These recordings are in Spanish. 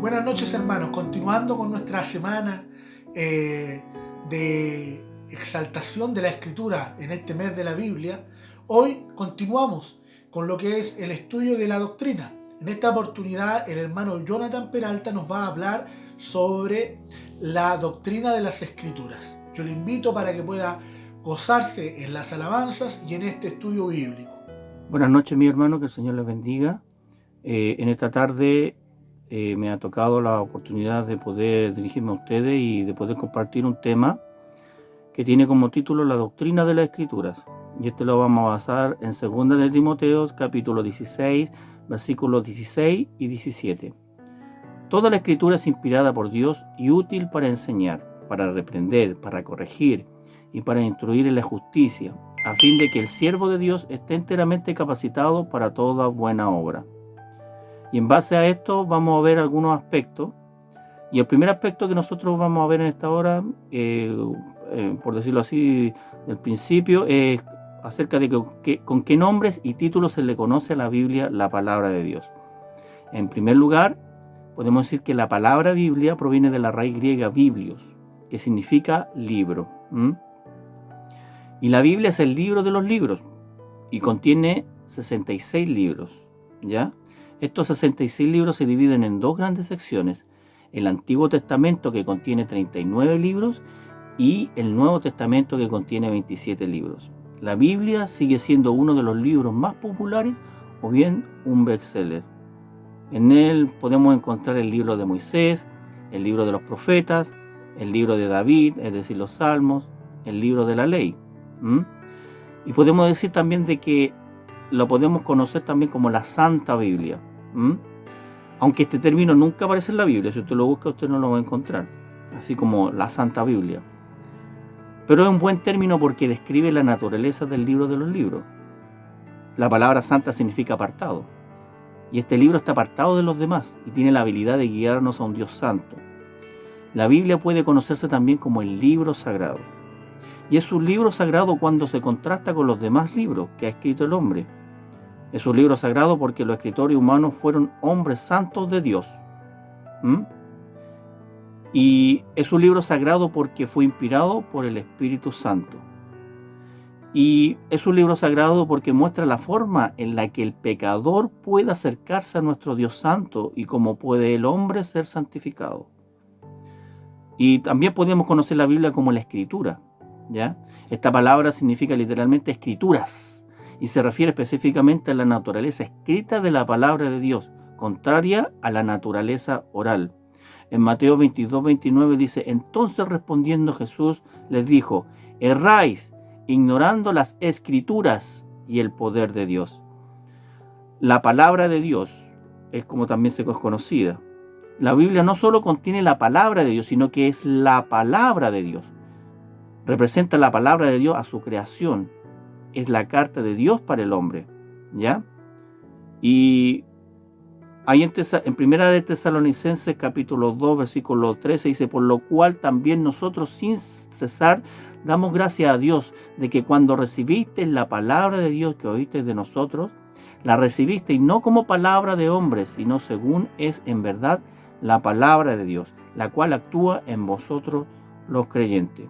Buenas noches, hermanos. Continuando con nuestra semana de exaltación de la Escritura en este mes de la Biblia, hoy continuamos con lo que es el estudio de la doctrina. En esta oportunidad, el hermano Jonathan Peralta nos va a hablar sobre la doctrina de las Escrituras. Yo le invito para que pueda gozarse en las alabanzas y en este estudio bíblico. Buenas noches, mi hermano, que el Señor les bendiga. En esta tarde me ha tocado la oportunidad de poder dirigirme a ustedes y de poder compartir un tema que tiene como título la doctrina de las Escrituras. Y este lo vamos a basar en 2 de Timoteo, capítulo 16, versículos 16 y 17. Toda la Escritura es inspirada por Dios y útil para enseñar, para reprender, para corregir y para instruir en la justicia, a fin de que el siervo de Dios esté enteramente capacitado para toda buena obra. Y en base a esto vamos a ver algunos aspectos. Y el primer aspecto que nosotros vamos a ver en esta hora, por decirlo así, del principio, es acerca de con qué nombres y títulos se le conoce a la Biblia la palabra de Dios. En primer lugar, podemos decir que la palabra Biblia proviene de la raíz griega biblios, que significa libro. Y la Biblia es el libro de los libros y contiene 66 libros, ¿ya? Estos 66 libros se dividen en dos grandes secciones: el Antiguo Testamento, que contiene 39 libros, y el Nuevo Testamento, que contiene 27 libros. La Biblia sigue siendo uno de los libros más populares o bien un bestseller. En él podemos encontrar el libro de Moisés, el libro de los profetas, el libro de David, es decir, los Salmos, el libro de la ley. Y podemos decir también de que lo podemos conocer también como la Santa Biblia. Aunque este término nunca aparece en la Biblia, si usted lo busca usted no lo va a encontrar, así como la Santa Biblia. Pero es un buen término porque describe la naturaleza del libro de los libros. La palabra santa significa apartado, y este libro está apartado de los demás y tiene la habilidad de guiarnos a un Dios santo. La Biblia puede conocerse también como el libro sagrado, y es un libro sagrado cuando se contrasta con los demás libros que ha escrito el hombre. Es un libro sagrado porque los escritores humanos fueron hombres santos de Dios. Y es un libro sagrado porque fue inspirado por el Espíritu Santo. Y es un libro sagrado porque muestra la forma en la que el pecador puede acercarse a nuestro Dios santo y cómo puede el hombre ser santificado. Y también podemos conocer la Biblia como la Escritura, ¿ya? Esta palabra significa literalmente escrituras y se refiere específicamente a la naturaleza escrita de la palabra de Dios, contraria a la naturaleza oral. En Mateo 22-29 dice: entonces respondiendo Jesús les dijo: erráis, ignorando las escrituras y el poder de Dios. La palabra de Dios es como también se es conocida. La Biblia no solo contiene la palabra de Dios, sino que es la palabra de Dios. Representa la palabra de Dios a su creación. Es la carta de Dios para el hombre, ¿ya? Y ahí en Primera de Tesalonicenses capítulo 2 versículo 13 dice: por lo cual también nosotros sin cesar damos gracias a Dios de que cuando recibisteis la palabra de Dios que oísteis de nosotros, la recibisteis no como palabra de hombres, sino según es en verdad la palabra de Dios, la cual actúa en vosotros los creyentes.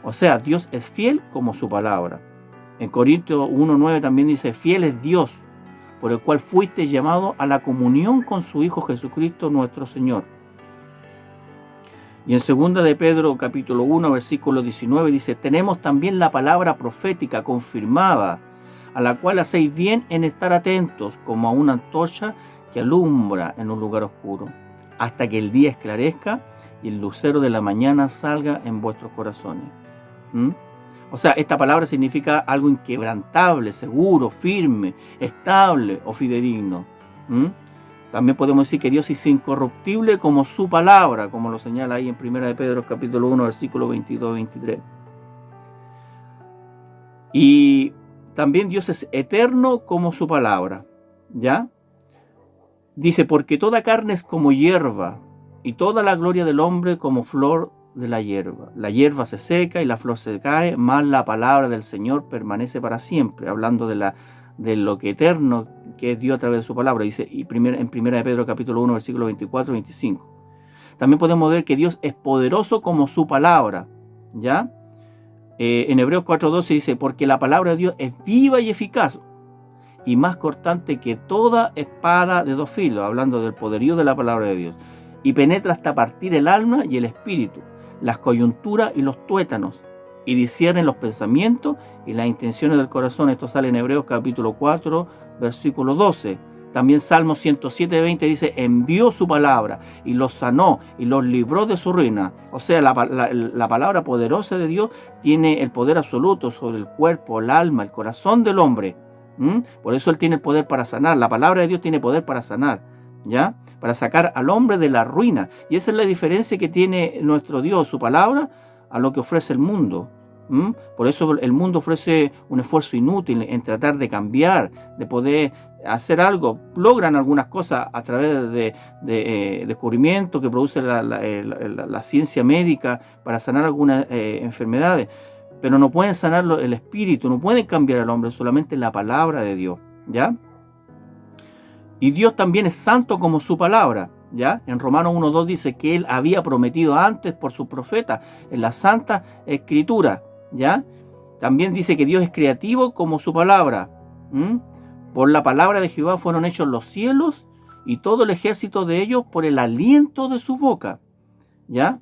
O sea, Dios es fiel como su palabra. En Corintios 1:9 también dice: fiel es Dios, por el cual fuiste llamado a la comunión con su Hijo Jesucristo nuestro Señor. Y en 2 de Pedro capítulo 1 versículo 19 dice: tenemos también la palabra profética confirmada, a la cual hacéis bien en estar atentos, como a una antorcha que alumbra en un lugar oscuro, hasta que el día esclarezca y el lucero de la mañana salga en vuestros corazones. O sea, esta palabra significa algo inquebrantable, seguro, firme, estable o fidedigno. También podemos decir que Dios es incorruptible como su palabra, como lo señala ahí en 1 de Pedro capítulo 1, versículo 22-23. Y también Dios es eterno como su palabra, ¿ya? Dice, porque toda carne es como hierba, y toda la gloria del hombre como flor de la hierba. La hierba se seca y la flor se cae, mas la palabra del Señor permanece para siempre, hablando de lo que eterno que es Dios a través de su palabra. Dice en 1 de Pedro capítulo 1, versículo 24-25. También podemos ver que Dios es poderoso como su palabra, ¿ya? En Hebreos 4:12 dice, porque la palabra de Dios es viva y eficaz, y más cortante que toda espada de dos filos, hablando del poderío de la palabra de Dios, y penetra hasta partir el alma y el espíritu, las coyunturas y los tuétanos, y discierne los pensamientos y las intenciones del corazón. Esto sale en Hebreos capítulo 4, versículo 12. También Salmo 107:20 dice, envió su palabra y los sanó y los libró de su ruina. O sea, la palabra poderosa de Dios tiene el poder absoluto sobre el cuerpo, el alma, el corazón del hombre. Por eso Él tiene el poder para sanar. La palabra de Dios tiene poder para sanar, ¿ya? Para sacar al hombre de la ruina. Y esa es la diferencia que tiene nuestro Dios, su palabra, a lo que ofrece el mundo. Por eso el mundo ofrece un esfuerzo inútil en tratar de cambiar, de poder hacer algo. Logran algunas cosas a través de descubrimientos que produce la ciencia médica para sanar algunas enfermedades, pero no pueden sanar el espíritu, no pueden cambiar al hombre, solamente la palabra de Dios, ¿ya? Y Dios también es santo como su palabra, ¿ya? En Romanos 1:2 dice que Él había prometido antes por sus profetas en la Santa Escritura, ¿ya? También dice que Dios es creativo como su palabra. Por la palabra de Jehová fueron hechos los cielos y todo el ejército de ellos por el aliento de su boca, ¿ya?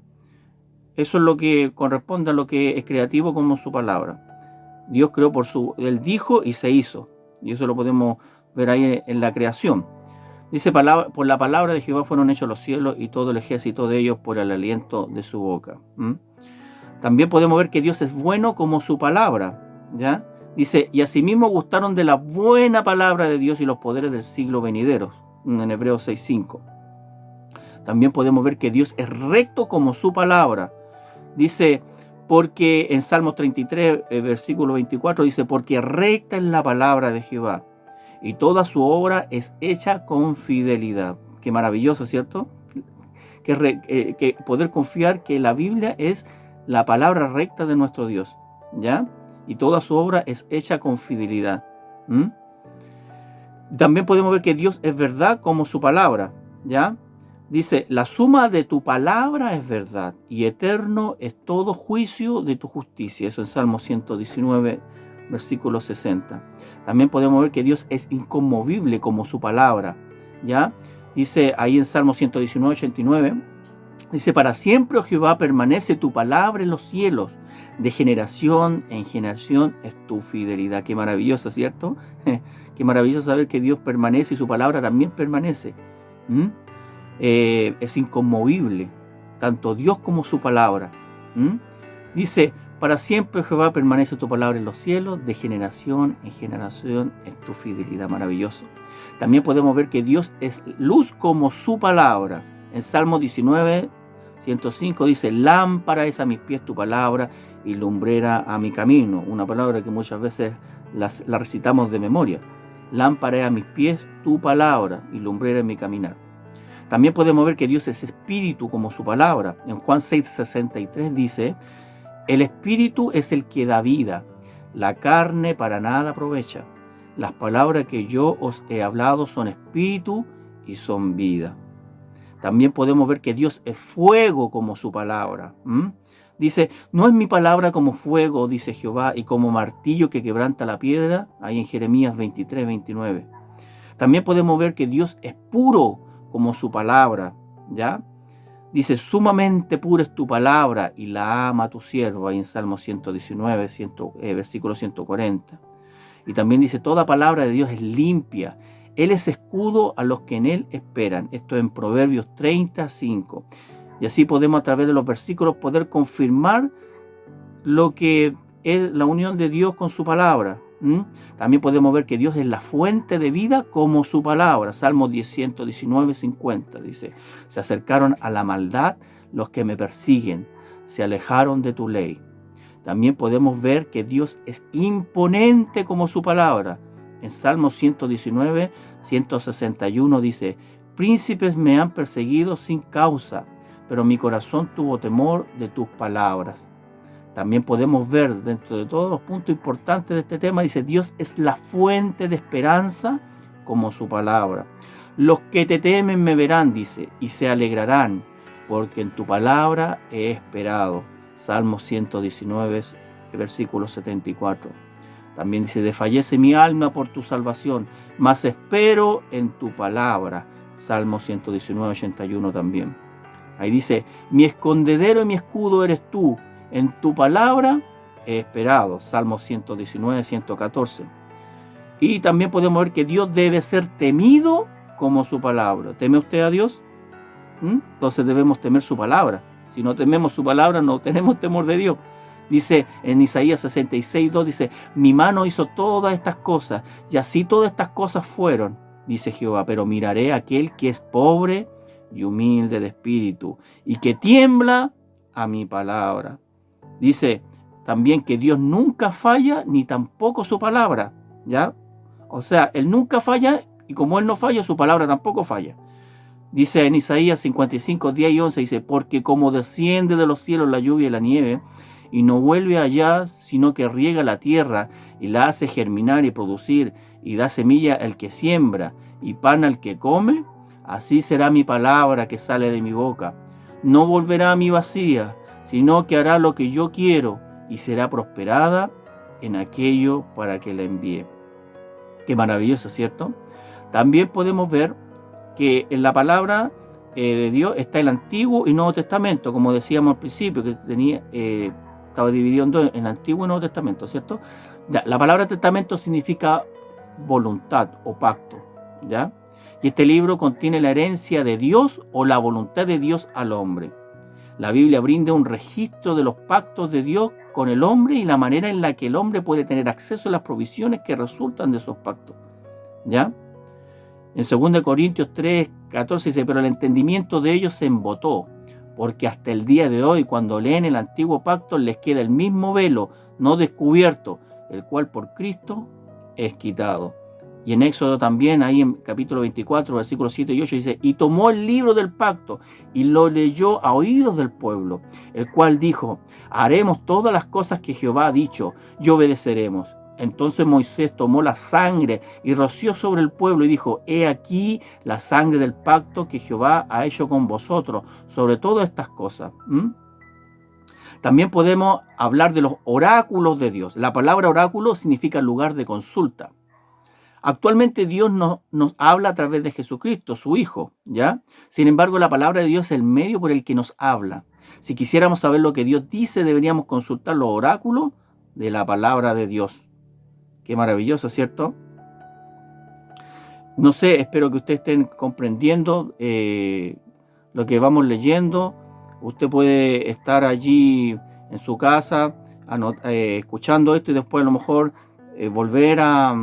Eso es lo que corresponde a lo que es creativo como su palabra. Dios creó Él dijo y se hizo. Y eso lo podemos ver ahí en la creación. Dice, por la palabra de Jehová fueron hechos los cielos y todo el ejército de ellos por el aliento de su boca. También podemos ver que Dios es bueno como su palabra, ¿ya? Dice, y asimismo gustaron de la buena palabra de Dios y los poderes del siglo venideros, en Hebreos 6:5. También podemos ver que Dios es recto como su palabra. Dice, porque en Salmos 33, versículo 24, dice, porque recta es la palabra de Jehová y toda su obra es hecha con fidelidad. Qué maravilloso, ¿cierto? Que poder confiar que la Biblia es la palabra recta de nuestro Dios, ¿ya? Y toda su obra es hecha con fidelidad. También podemos ver que Dios es verdad como su palabra, ¿ya? Dice, la suma de tu palabra es verdad y eterno es todo juicio de tu justicia. Eso en Salmo 119, versículo 60. También podemos ver que Dios es inconmovible como su palabra, ¿ya? Dice ahí en Salmo 119, 89, dice, para siempre, oh Jehová, permanece tu palabra en los cielos, de generación en generación es tu fidelidad. Qué maravilloso, ¿cierto? Qué maravilloso saber que Dios permanece y su palabra también permanece. Es inconmovible, tanto Dios como su palabra. Dice, para siempre, Jehová, permanece tu palabra en los cielos, de generación en generación es tu fidelidad. Maravilloso. También podemos ver que Dios es luz como su palabra. En Salmo 19, 105 dice, lámpara es a mis pies tu palabra y lumbrera a mi camino. Una palabra que muchas veces la recitamos de memoria. Lámpara es a mis pies tu palabra y lumbrera en mi caminar. También podemos ver que Dios es espíritu como su palabra. En Juan 6:63 dice, el espíritu es el que da vida, la carne para nada aprovecha. Las palabras que yo os he hablado son espíritu y son vida. También podemos ver que Dios es fuego como su palabra. Dice, no es mi palabra como fuego, dice Jehová, y como martillo que quebranta la piedra, ahí en Jeremías 23, 29. También podemos ver que Dios es puro como su palabra, ¿ya? Dice, sumamente pura es tu palabra y la ama tu siervo, ahí en Salmo 119, versículo 140. Y también dice, toda palabra de Dios es limpia. Él es escudo a los que en Él esperan. Esto en Proverbios 35. Y así podemos a través de los versículos poder confirmar lo que es la unión de Dios con su palabra, ¿Mm? También podemos ver que Dios es la fuente de vida como su palabra. Salmo 119, 50 dice: se acercaron a la maldad los que me persiguen, se alejaron de tu ley. También podemos ver que Dios es imponente como su palabra. En Salmo 119, 161 dice: príncipes me han perseguido sin causa, pero mi corazón tuvo temor de tus palabras. También podemos ver dentro de todos los puntos importantes de este tema, dice: Dios es la fuente de esperanza como su palabra. Los que te temen me verán, dice, y se alegrarán, porque en tu palabra he esperado. Salmo 119, versículo 74. También dice: desfallece mi alma por tu salvación, mas espero en tu palabra. Salmo 119, 81 también. Ahí dice: mi escondedero y mi escudo eres tú, en tu palabra he esperado. Salmo 119, 114. Y también podemos ver que Dios debe ser temido como su palabra. ¿Teme usted a Dios? Entonces debemos temer su palabra. Si no tememos su palabra, no tenemos temor de Dios. Dice en Isaías 66, 2, dice: mi mano hizo todas estas cosas, y así todas estas cosas fueron, dice Jehová, pero miraré a aquel que es pobre y humilde de espíritu, y que tiembla a mi palabra. Dice también que Dios nunca falla, ni tampoco su palabra, ¿ya? O sea, Él nunca falla, y como Él no falla, su palabra tampoco falla. Dice en Isaías 55, 10 y 11, dice: porque como desciende de los cielos la lluvia y la nieve, y no vuelve allá, sino que riega la tierra, y la hace germinar y producir, y da semilla al que siembra, y pan al que come, así será mi palabra que sale de mi boca. No volverá a mí vacía, sino que hará lo que yo quiero, y será prosperada en aquello para que la envíe. Qué maravilloso, ¿cierto? También podemos ver que en la palabra de Dios está el Antiguo y Nuevo Testamento, como decíamos al principio, que estaba dividido en dos, en Antiguo y Nuevo Testamento, ¿cierto? La palabra testamento significa voluntad o pacto, ¿ya? Y este libro contiene la herencia de Dios o la voluntad de Dios al hombre. La Biblia brinda un registro de los pactos de Dios con el hombre y la manera en la que el hombre puede tener acceso a las provisiones que resultan de esos pactos, ¿ya? En 2 Corintios 3, 14 dice: pero el entendimiento de ellos se embotó, porque hasta el día de hoy, cuando leen el antiguo pacto, les queda el mismo velo no descubierto, el cual por Cristo es quitado. Y en Éxodo también, ahí en capítulo 24, versículos 7 y 8, dice: y tomó el libro del pacto y lo leyó a oídos del pueblo, el cual dijo: haremos todas las cosas que Jehová ha dicho y obedeceremos. Entonces Moisés tomó la sangre y roció sobre el pueblo y dijo: he aquí la sangre del pacto que Jehová ha hecho con vosotros sobre todas estas cosas. También podemos hablar de los oráculos de Dios. La palabra oráculo significa lugar de consulta. Actualmente Dios nos habla a través de Jesucristo, su Hijo, ¿ya? Sin embargo, la palabra de Dios es el medio por el que nos habla. Si quisiéramos saber lo que Dios dice, deberíamos consultar los oráculos de la palabra de Dios. Qué maravilloso, ¿cierto? No sé, espero que ustedes estén comprendiendo lo que vamos leyendo. Usted puede estar allí en su casa escuchando esto y después a lo mejor volver a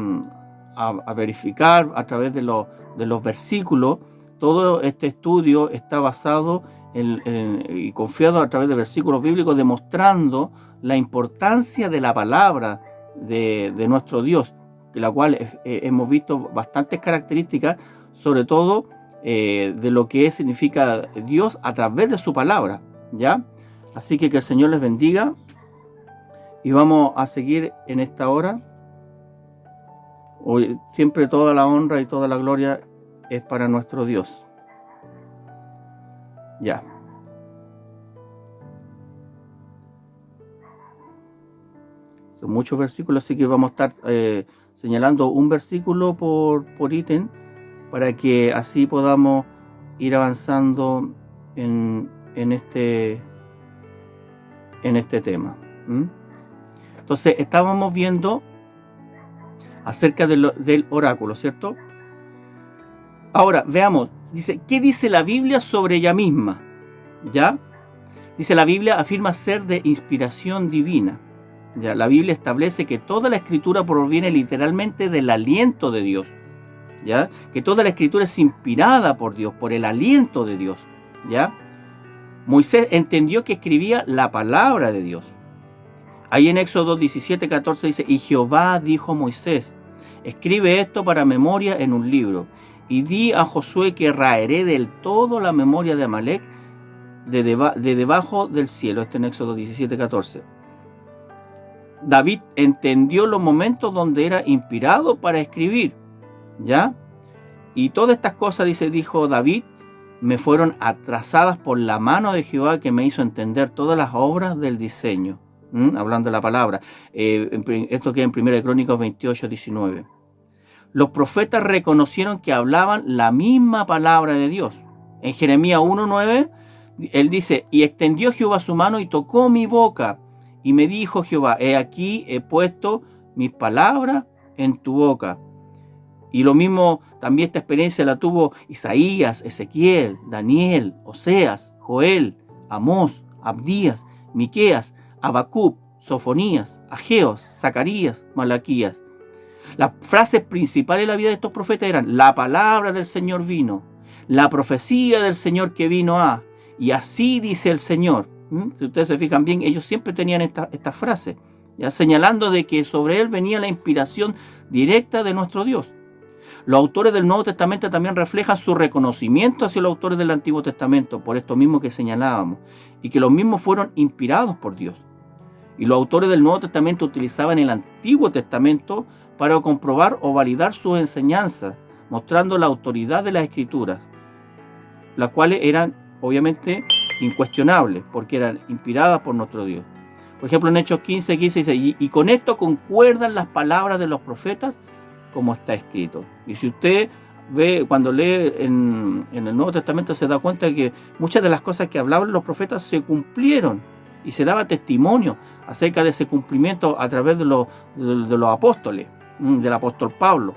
verificar a través de los versículos. Todo este estudio está basado y confiado a través de versículos bíblicos, demostrando la importancia de la palabra de nuestro Dios, de la cual hemos visto bastantes características, sobre todo de lo que significa Dios a través de su palabra, ¿ya? Así que el Señor les bendiga y vamos a seguir en esta hora. Hoy, siempre toda la honra y toda la gloria es para nuestro Dios. Ya. Son muchos versículos, así que vamos a estar señalando un versículo por ítem para que así podamos ir avanzando en este tema. Entonces, estábamos viendo acerca del oráculo, ¿cierto? Ahora, veamos, dice, ¿qué dice la Biblia sobre ella misma? ¿Ya? Dice, la Biblia afirma ser de inspiración divina, Ya, la Biblia establece que toda la escritura proviene literalmente del aliento de Dios. ¿Ya? Que toda la escritura es inspirada por Dios, por el aliento de Dios. ¿Ya? Moisés entendió que escribía la palabra de Dios. Ahí en Éxodo 17:14 dice: y Jehová dijo a Moisés: escribe esto para memoria en un libro, y di a Josué que raeré del todo la memoria de Amalec de debajo del cielo. Esto en Éxodo 17:14. David entendió los momentos donde era inspirado para escribir, ¿ya? Y todas estas cosas, dijo David, me fueron atrasadas por la mano de Jehová, que me hizo entender todas las obras del diseño. Hablando de la palabra. Esto queda en 1 Crónicas 28:19. Los profetas reconocieron que hablaban la misma palabra de Dios. En Jeremías 1:9, él dice: y extendió Jehová su mano y tocó mi boca, y me dijo Jehová: he aquí he puesto mis palabras en tu boca. Y lo mismo, también esta experiencia la tuvo Isaías, Ezequiel, Daniel, Oseas, Joel, Amós, Abdías, Miqueas, Habacuc, Sofonías, Ageo, Zacarías, Malaquías. Las frases principales de la vida de estos profetas eran: la palabra del Señor vino, la profecía del Señor que vino a, y así dice el Señor. Si ustedes se fijan bien, ellos siempre tenían esta frase, ya señalando de que sobre él venía la inspiración directa de nuestro Dios. Los autores del Nuevo Testamento también reflejan su reconocimiento hacia los autores del Antiguo Testamento, por esto mismo que señalábamos, y que los mismos fueron inspirados por Dios. Y los autores del Nuevo Testamento utilizaban el Antiguo Testamento para comprobar o validar sus enseñanzas, mostrando la autoridad de las Escrituras, las cuales eran obviamente incuestionables, porque eran inspiradas por nuestro Dios. Por ejemplo, en Hechos 15:15 dice: y con esto concuerdan las palabras de los profetas, como está escrito. Y si usted ve, cuando lee en el Nuevo Testamento, se da cuenta de que muchas de las cosas que hablaban los profetas se cumplieron, y se daba testimonio acerca de ese cumplimiento a través de los apóstoles, del apóstol Pablo.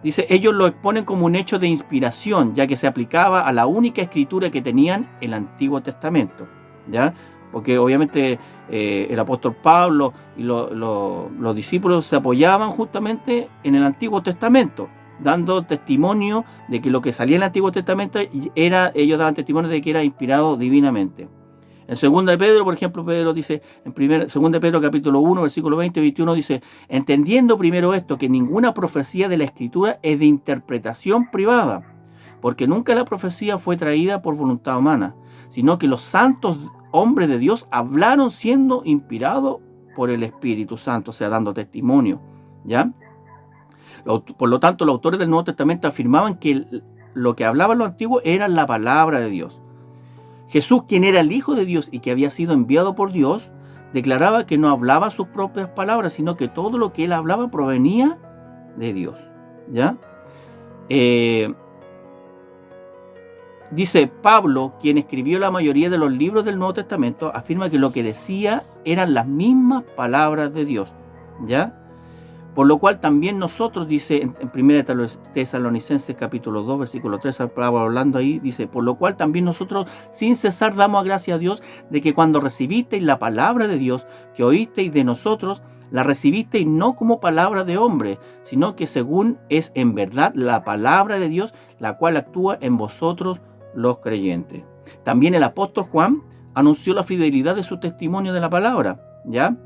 Dice: ellos lo exponen como un hecho de inspiración, ya que se aplicaba a la única escritura que tenían, el Antiguo Testamento, ¿ya? Porque obviamente el apóstol Pablo y los discípulos se apoyaban justamente en el Antiguo Testamento, dando testimonio de que lo que salía en el Antiguo Testamento ellos daban testimonio de que era inspirado divinamente. En 2 de Pedro, por ejemplo, Pedro dice, en 2 de Pedro capítulo 1, versículo 20 y 21, dice: entendiendo primero esto, que ninguna profecía de la Escritura es de interpretación privada, porque nunca la profecía fue traída por voluntad humana, sino que los santos hombres de Dios hablaron siendo inspirados por el Espíritu Santo, o sea, dando testimonio, ¿ya? Por lo tanto, los autores del Nuevo Testamento afirmaban que lo que hablaban los antiguos era la palabra de Dios. Jesús, quien era el Hijo de Dios y que había sido enviado por Dios, declaraba que no hablaba sus propias palabras, sino que todo lo que él hablaba provenía de Dios, ¿ya? Dice Pablo, quien escribió la mayoría de los libros del Nuevo Testamento, afirma que lo que decía eran las mismas palabras de Dios, ¿ya? Por lo cual también nosotros, dice en 1 Tesalonicenses capítulo 2, versículo 3, hablando ahí, dice: por lo cual también nosotros sin cesar damos gracias a Dios de que cuando recibisteis la palabra de Dios que oísteis de nosotros, la recibisteis no como palabra de hombre, sino que según es en verdad la palabra de Dios, la cual actúa en vosotros los creyentes. También el apóstol Juan anunció la fidelidad de su testimonio de la palabra, ¿ya?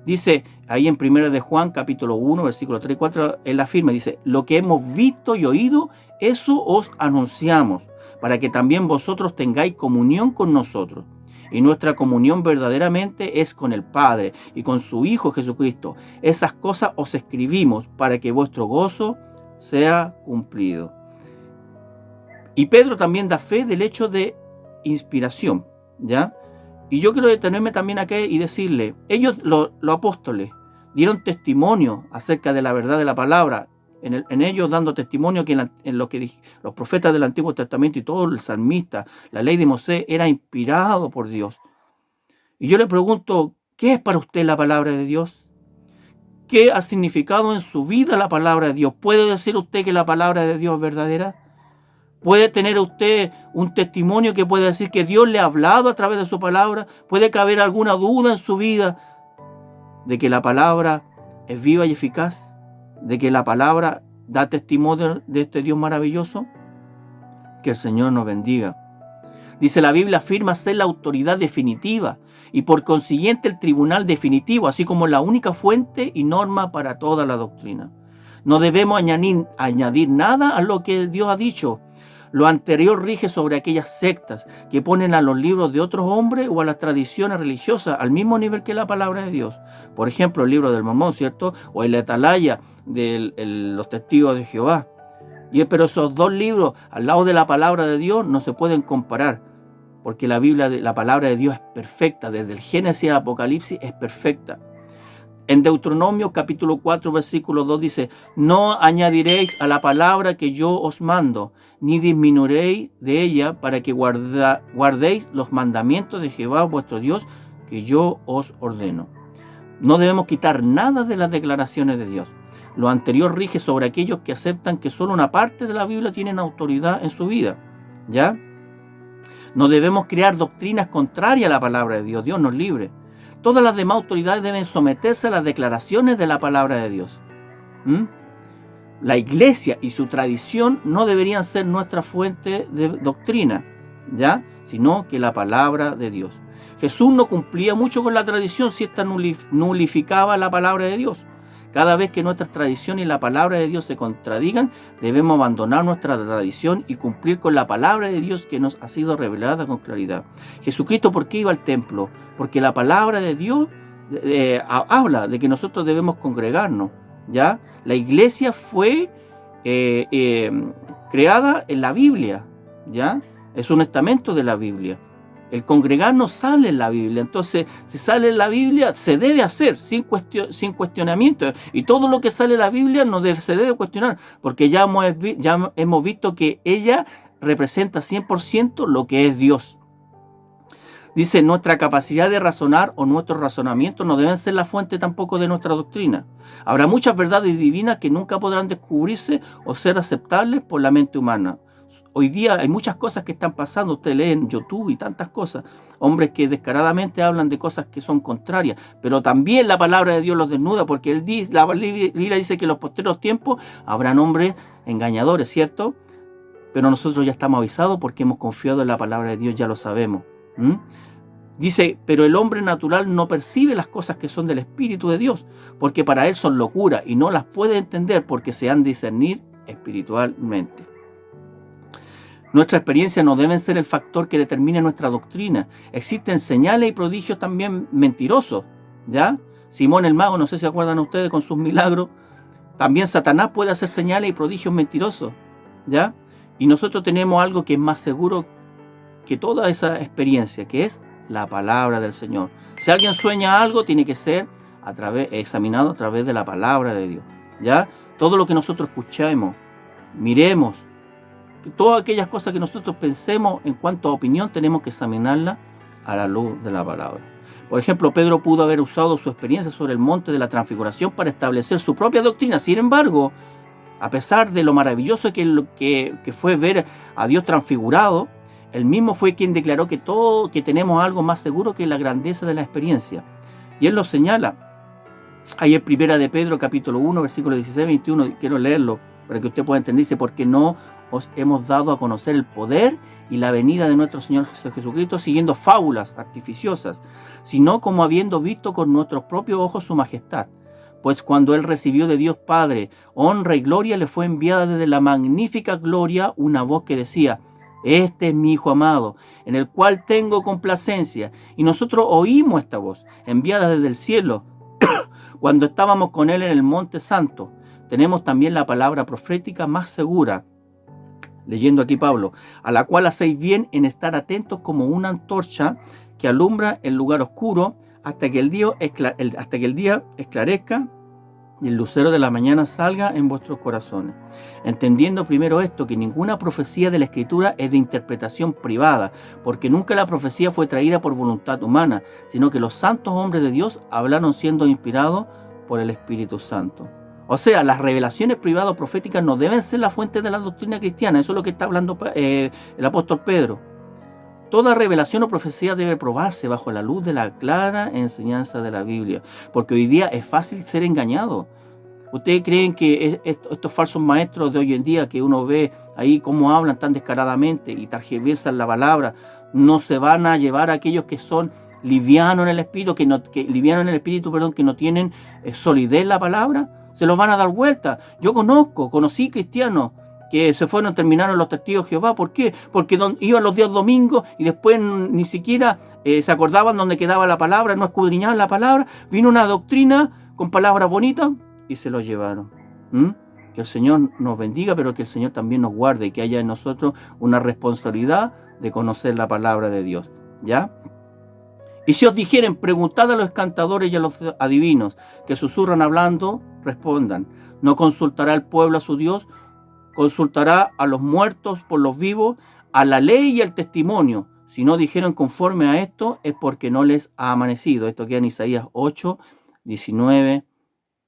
Dice ahí en 1 de Juan capítulo 1, versículo 3 y 4, él afirma, dice: lo que hemos visto y oído, eso os anunciamos, para que también vosotros tengáis comunión con nosotros. Y nuestra comunión verdaderamente es con el Padre y con su Hijo Jesucristo. Esas cosas os escribimos para que vuestro gozo sea cumplido. Y Pedro también da fe del hecho de inspiración, ¿ya? Y yo quiero detenerme también aquí y decirle: ellos, los apóstoles, dieron testimonio acerca de la verdad de la palabra, en ellos dando testimonio que en lo que los profetas del Antiguo Testamento y todo el salmista, la ley de Moisés, era inspirado por Dios. Y yo le pregunto: ¿qué es para usted la palabra de Dios? ¿Qué ha significado en su vida la palabra de Dios? ¿Puede decir usted que la palabra de Dios es verdadera? ¿Puede tener usted un testimonio que puede decir que Dios le ha hablado a través de su palabra? ¿Puede caber alguna duda en su vida de que la palabra es viva y eficaz, de que la palabra da testimonio de este Dios maravilloso. Que el Señor nos bendiga. Dice la Biblia, afirma ser la autoridad definitiva y por consiguiente el tribunal definitivo, así como la única fuente y norma para toda la doctrina. No debemos añadir nada a lo que Dios ha dicho. Lo anterior rige sobre aquellas sectas que ponen a los libros de otros hombres o a las tradiciones religiosas al mismo nivel que la palabra de Dios. Por ejemplo, el libro del Mormón, ¿cierto? O el Atalaya de los testigos de Jehová. Pero esos dos libros al lado de la palabra de Dios no se pueden comparar, porque la Biblia, la palabra de Dios es perfecta, desde el Génesis al Apocalipsis es perfecta. En Deuteronomio capítulo 4 versículo 2 dice, no añadiréis a la palabra que yo os mando, ni disminuiréis de ella para que guardéis los mandamientos de Jehová vuestro Dios que yo os ordeno. No debemos quitar nada de las declaraciones de Dios. Lo anterior rige sobre aquellos que aceptan que solo una parte de la Biblia tienen autoridad en su vida, ¿ya? No debemos crear doctrinas contrarias a la palabra de Dios. Dios nos libre. Todas las demás autoridades deben someterse a las declaraciones de la palabra de Dios. La iglesia y su tradición no deberían ser nuestra fuente de doctrina, ¿ya? Sino que la palabra de Dios. Jesús no cumplía mucho con la tradición si ésta nulificaba la palabra de Dios. Cada vez que nuestras tradiciones y la palabra de Dios se contradigan, debemos abandonar nuestra tradición y cumplir con la palabra de Dios que nos ha sido revelada con claridad. Jesucristo, ¿por qué iba al templo? Porque la palabra de Dios habla de que nosotros debemos congregarnos, ¿ya? La iglesia fue creada en la Biblia, ¿ya? Es un estamento de la Biblia. El congregarnos sale en la Biblia. Entonces, si sale en la Biblia, se debe hacer sin cuestionamiento. Y todo lo que sale en la Biblia se debe cuestionar, porque ya hemos visto que ella representa 100% lo que es Dios. Dice, nuestra capacidad de razonar o nuestros razonamientos no deben ser la fuente tampoco de nuestra doctrina. Habrá muchas verdades divinas que nunca podrán descubrirse o ser aceptables por la mente humana. Hoy día hay muchas cosas que están pasando, usted lee en YouTube y tantas cosas, hombres que descaradamente hablan de cosas que son contrarias, pero también la palabra de Dios los desnuda, porque la Biblia dice que en los posteriores tiempos habrán hombres engañadores, ¿cierto? Pero nosotros ya estamos avisados porque hemos confiado en la palabra de Dios, ya lo sabemos. Dice, pero el hombre natural no percibe las cosas que son del Espíritu de Dios, porque para él son locura y no las puede entender porque se han de discernir espiritualmente. Nuestra experiencia no debe ser el factor que determine nuestra doctrina. Existen señales y prodigios también mentirosos, ¿ya? Simón el mago, no sé si se acuerdan ustedes con sus milagros. También Satanás puede hacer señales y prodigios mentirosos, ¿ya? Y nosotros tenemos algo que es más seguro que toda esa experiencia, que es la palabra del Señor. Si alguien sueña algo, tiene que ser examinado a través de la palabra de Dios, ¿ya? Todo lo que nosotros escuchemos, miremos, todas aquellas cosas que nosotros pensemos en cuanto a opinión, tenemos que examinarla a la luz de la palabra. Por ejemplo, Pedro pudo haber usado su experiencia sobre el monte de la transfiguración para establecer su propia doctrina. Sin embargo, a pesar de lo maravilloso que fue ver a Dios transfigurado, él mismo fue quien declaró que tenemos algo más seguro que la grandeza de la experiencia. Y él lo señala. Ahí en 1 de Pedro, capítulo 1, versículo 16-21, quiero leerlo para que usted pueda entender. Dice, porque no os hemos dado a conocer el poder y la venida de nuestro Señor Jesucristo siguiendo fábulas artificiosas, sino como habiendo visto con nuestros propios ojos su majestad. Pues cuando él recibió de Dios Padre honra y gloria, le fue enviada desde la magnífica gloria una voz que decía, este es mi Hijo amado, en el cual tengo complacencia. Y nosotros oímos esta voz, enviada desde el cielo, cuando estábamos con él en el Monte Santo. Tenemos también la palabra profética más segura, leyendo aquí Pablo, a la cual hacéis bien en estar atentos como una antorcha que alumbra el lugar oscuro hasta que el día esclarezca y el lucero de la mañana salga en vuestros corazones. Entendiendo primero esto, que ninguna profecía de la Escritura es de interpretación privada, porque nunca la profecía fue traída por voluntad humana, sino que los santos hombres de Dios hablaron siendo inspirados por el Espíritu Santo. O sea, las revelaciones privadas proféticas no deben ser la fuente de la doctrina cristiana. Eso es lo que está hablando el apóstol Pedro. Toda revelación o profecía debe probarse bajo la luz de la clara enseñanza de la Biblia, porque hoy día es fácil ser engañado. ¿Ustedes creen que estos falsos maestros de hoy en día que uno ve ahí cómo hablan tan descaradamente y targiversan la palabra, no se van a llevar a aquellos que son livianos en el espíritu, que no tienen solidez en la palabra? Se los van a dar vuelta. Yo conocí cristianos que se fueron, terminaron los testigos de Jehová. ¿Por qué? Porque iban los días domingos y después ni siquiera se acordaban dónde quedaba la palabra, no escudriñaban la palabra. Vino una doctrina con palabras bonitas y se los llevaron. Que el Señor nos bendiga, pero que el Señor también nos guarde y que haya en nosotros una responsabilidad de conocer la palabra de Dios. ¿Ya? Y si os dijeren, preguntad a los cantadores y a los adivinos que susurran hablando, respondan. ¿No consultará el pueblo a su Dios? Consultará a los muertos por los vivos, a la ley y al testimonio. Si no dijeron conforme a esto, es porque no les ha amanecido. Esto queda en Isaías 8, 19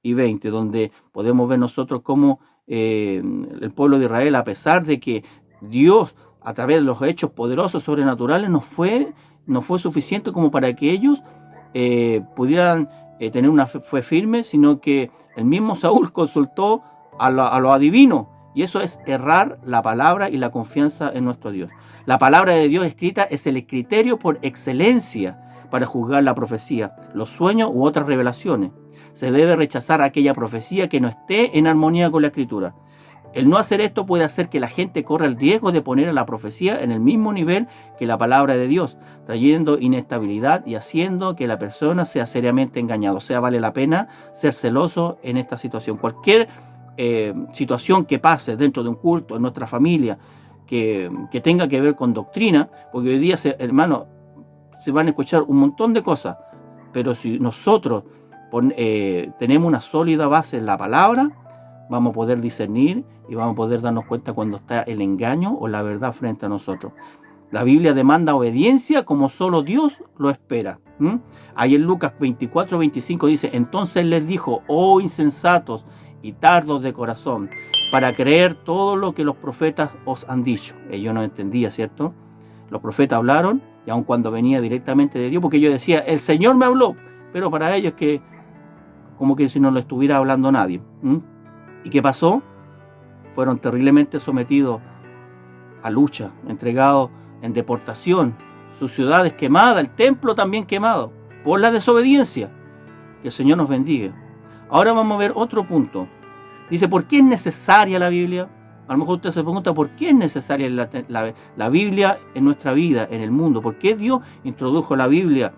y 20, donde podemos ver nosotros cómo el pueblo de Israel, a pesar de que Dios, a través de los hechos poderosos, sobrenaturales, no fue suficiente como para que ellos pudieran tener una fe firme, sino que el mismo Saúl consultó a los adivinos, y eso es errar la palabra y la confianza en nuestro Dios. La palabra de Dios escrita es el criterio por excelencia para juzgar la profecía, los sueños u otras revelaciones. Se debe rechazar aquella profecía que no esté en armonía con la Escritura. El no hacer esto puede hacer que la gente corra el riesgo de poner a la profecía en el mismo nivel que la palabra de Dios, trayendo inestabilidad y haciendo que la persona sea seriamente engañada. O sea, vale la pena ser celoso en esta situación. Cualquier situación que pase dentro de un culto, en nuestra familia, que tenga que ver con doctrina, porque hoy día, hermano, se van a escuchar un montón de cosas, pero si nosotros tenemos una sólida base en la palabra, vamos a poder discernir y vamos a poder darnos cuenta cuando está el engaño o la verdad frente a nosotros. La Biblia demanda obediencia como solo Dios lo espera. Ahí en Lucas 24, 25 dice: entonces les dijo, oh insensatos y tardos de corazón, para creer todo lo que los profetas os han dicho. Ellos no entendían, ¿cierto? Los profetas hablaron, y aun cuando venía directamente de Dios, porque ellos decían, el Señor me habló, pero para ellos que como que si no lo estuviera hablando nadie. ¿Y qué pasó? Fueron terriblemente sometidos a lucha, entregados en deportación, sus ciudades quemadas, el templo también quemado, por la desobediencia. Que el Señor nos bendiga. Ahora vamos a ver otro punto. Dice, ¿por qué es necesaria la Biblia? A lo mejor usted se pregunta, ¿por qué es necesaria la Biblia en nuestra vida, en el mundo? ¿Por qué Dios introdujo la Biblia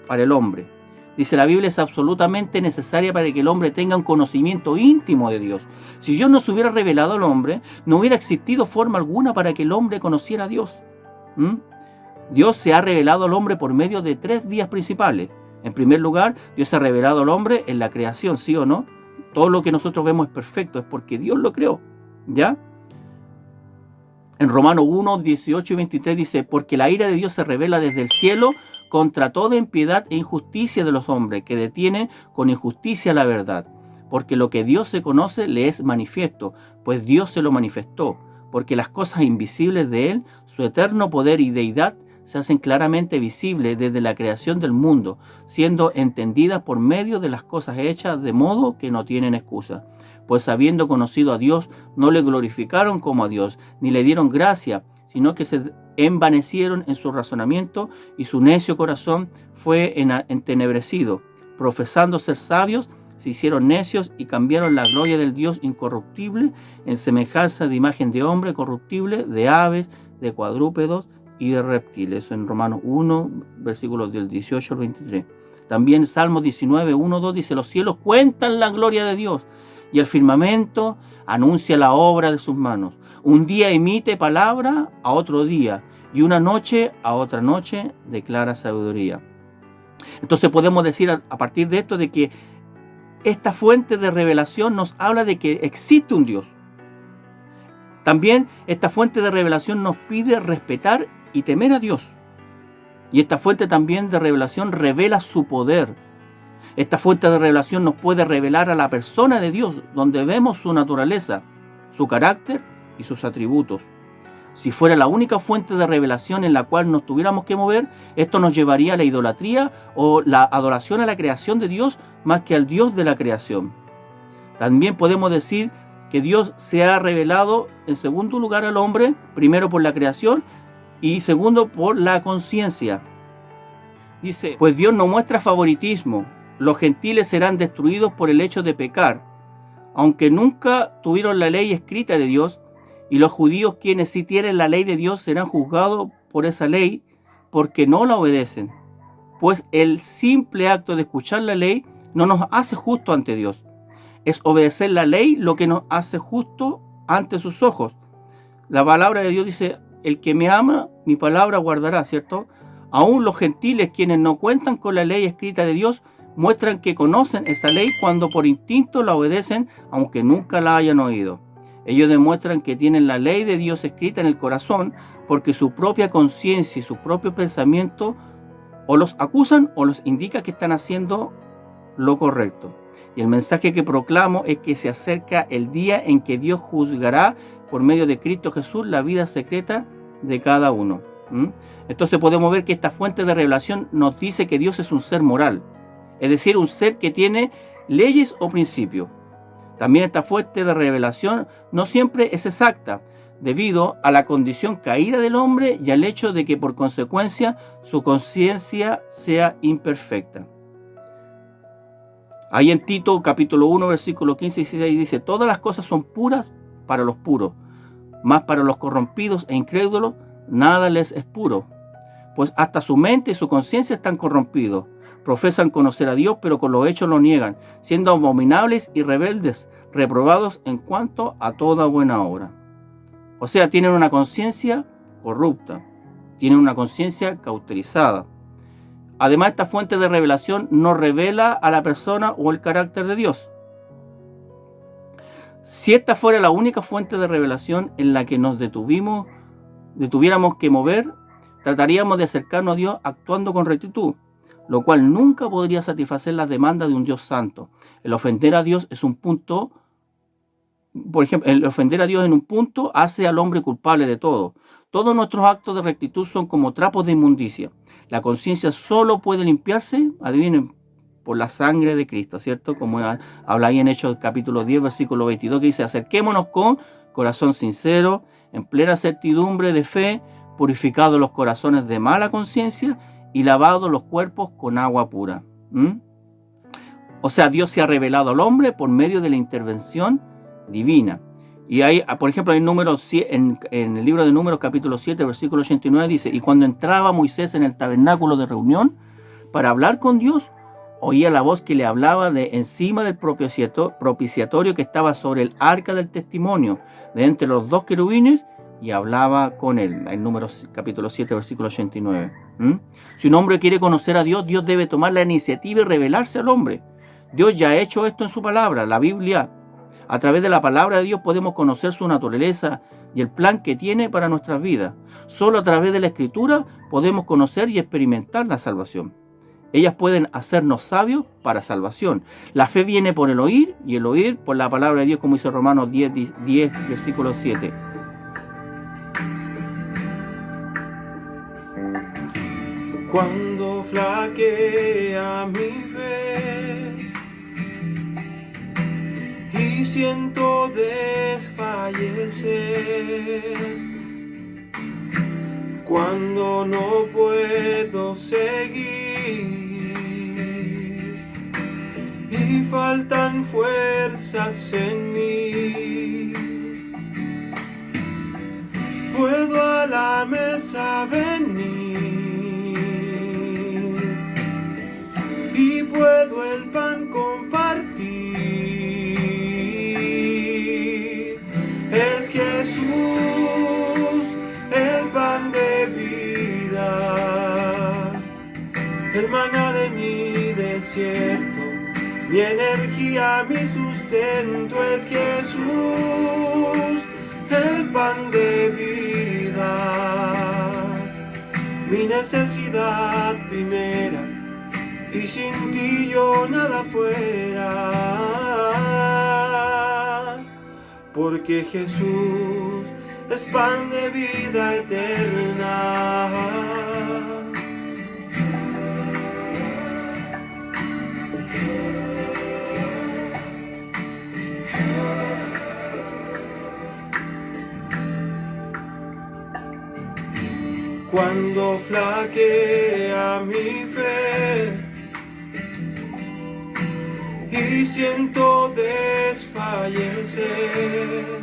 para el hombre? Dice, la Biblia es absolutamente necesaria para que el hombre tenga un conocimiento íntimo de Dios. Si Dios no se hubiera revelado al hombre, no hubiera existido forma alguna para que el hombre conociera a Dios. Dios se ha revelado al hombre por medio de 3 vías principales. En primer lugar, Dios se ha revelado al hombre en la creación, ¿sí o no? Todo lo que nosotros vemos es perfecto, es porque Dios lo creó, ¿ya? En Romanos 1, 18 y 23 dice, porque la ira de Dios se revela desde el cielo contra toda impiedad e injusticia de los hombres, que detienen con injusticia la verdad. Porque lo que Dios se conoce le es manifiesto, pues Dios se lo manifestó. Porque las cosas invisibles de Él, su eterno poder y deidad, se hacen claramente visibles desde la creación del mundo, siendo entendidas por medio de las cosas hechas, de modo que no tienen excusa. Pues habiendo conocido a Dios, no le glorificaron como a Dios, ni le dieron gracia, sino que se envanecieron en su razonamiento, y su necio corazón fue entenebrecido. Profesando ser sabios, se hicieron necios y cambiaron la gloria del Dios incorruptible en semejanza de imagen de hombre corruptible, de aves, de cuadrúpedos y de reptiles. En Romanos 1, versículos del 18 al 23. También Salmos 19, 1, 2 dice, los cielos cuentan la gloria de Dios, y el firmamento anuncia la obra de sus manos. Un día emite palabra a otro día, y una noche a otra noche declara sabiduría. Entonces podemos decir a partir de esto de que esta fuente de revelación nos habla de que existe un Dios. También esta fuente de revelación nos pide respetar y temer a Dios. Y esta fuente también de revelación revela su poder. Esta fuente de revelación nos puede revelar a la persona de Dios, donde vemos su naturaleza, su carácter y sus atributos. Si fuera la única fuente de revelación en la cual nos tuviéramos que mover, esto nos llevaría a la idolatría o la adoración a la creación de Dios más que al Dios de la creación. También podemos decir que Dios se ha revelado en segundo lugar al hombre, primero por la creación y segundo por la conciencia. Dice, pues Dios no muestra favoritismo, los gentiles serán destruidos por el hecho de pecar, aunque nunca tuvieron la ley escrita de Dios, y los judíos quienes sí tienen la ley de Dios serán juzgados por esa ley porque no la obedecen, pues el simple acto de escuchar la ley no nos hace justo ante Dios. Es obedecer la ley lo que nos hace justo ante sus ojos. La palabra de Dios dice, el que me ama, mi palabra guardará, ¿cierto? Aún los gentiles quienes no cuentan con la ley escrita de Dios muestran que conocen esa ley cuando por instinto la obedecen, aunque nunca la hayan oído. Ellos demuestran que tienen la ley de Dios escrita en el corazón porque su propia conciencia y su propio pensamiento o los acusan o los indica que están haciendo lo correcto. Y el mensaje que proclamo es que se acerca el día en que Dios juzgará por medio de Cristo Jesús la vida secreta de cada uno. Entonces podemos ver que esta fuente de revelación nos dice que Dios es un ser moral, es decir, un ser que tiene leyes o principios. También esta fuente de revelación no siempre es exacta, debido a la condición caída del hombre y al hecho de que por consecuencia su conciencia sea imperfecta. Ahí en Tito capítulo 1 versículo 15 y 16 dice, todas las cosas son puras para los puros, mas para los corrompidos e incrédulos nada les es puro, pues hasta su mente y su conciencia están corrompidos. Profesan conocer a Dios, pero con los hechos lo niegan, siendo abominables y rebeldes, reprobados en cuanto a toda buena obra. O sea, tienen una conciencia corrupta, tienen una conciencia cauterizada. Además, esta fuente de revelación no revela a la persona o el carácter de Dios. Si esta fuera la única fuente de revelación en la que nos detuviéramos que mover, trataríamos de acercarnos a Dios actuando con rectitud, lo cual nunca podría satisfacer las demandas de un Dios santo. El ofender a Dios es un punto, por ejemplo, el ofender a Dios en un punto hace al hombre culpable de todo. Todos nuestros actos de rectitud son como trapos de inmundicia. La conciencia solo puede limpiarse, adivinen, por la sangre de Cristo, ¿cierto? Como habla ahí en Hechos capítulo 10, versículo 22, que dice, acerquémonos con corazón sincero, en plena certidumbre de fe, purificados los corazones de mala conciencia y lavados los cuerpos con agua pura. O sea, Dios se ha revelado al hombre por medio de la intervención divina. Y ahí, por ejemplo, en el libro de Números, capítulo 7, versículo 89, dice, y cuando entraba Moisés en el tabernáculo de reunión para hablar con Dios, oía la voz que le hablaba de encima del propiciatorio que estaba sobre el arca del testimonio, de entre los dos querubines, y hablaba con él. En Números capítulo 7, versículo 89. Si un hombre quiere conocer a Dios, Dios debe tomar la iniciativa y revelarse al hombre. Dios ya ha hecho esto en su palabra, la Biblia. A través de la palabra de Dios podemos conocer su naturaleza y el plan que tiene para nuestras vidas. Solo a través de la Escritura podemos conocer y experimentar la salvación. Ellas pueden hacernos sabios para salvación. La fe viene por el oír y el oír por la palabra de Dios, como dice Romanos 10 versículo 7. Cuando flaquea mi fe y siento desfallecer, cuando no puedo seguir y faltan fuerzas en mí, puedo a la mesa venir y puedo el pan compartir. Es Jesús el pan de vida, el maná de mi desierto, mi energía, mi sustento. Es Jesús el pan de vida, mi necesidad primera, y sin ti yo nada fuera, porque Jesús es pan de vida eterna. Cuando flaquea mi fe y siento desfallecer,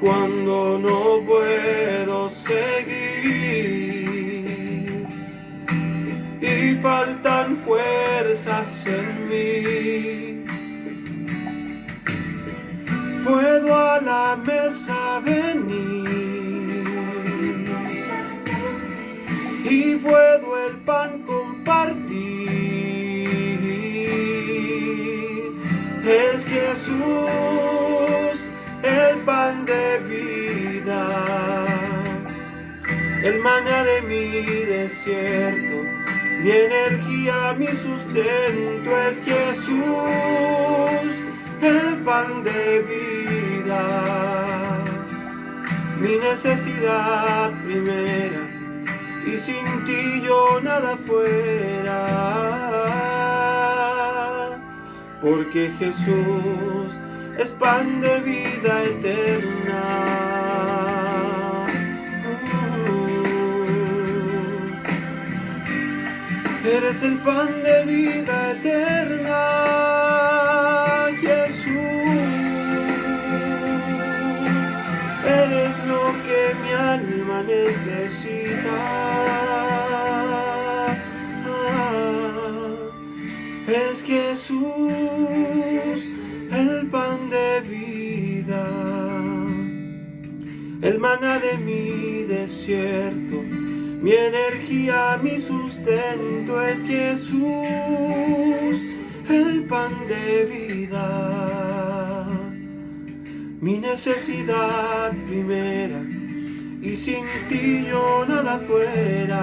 cuando no puedo seguir y faltan fuerzas en mí, puedo a la mesa venir y puedo el pan compartir. Es Jesús el pan de vida, el maná de mi desierto, mi energía, mi sustento. Es Jesús el pan de vida, mi necesidad primera, y sin ti yo nada fuera, porque Jesús es pan de vida eterna. Eres el pan de vida eterna, Jesús. Eres lo que mi alma necesita. Es Jesús el pan de vida, el maná de mi desierto, mi energía, mi sustento. Es Jesús el pan de vida, mi necesidad primera, y sin ti yo nada fuera.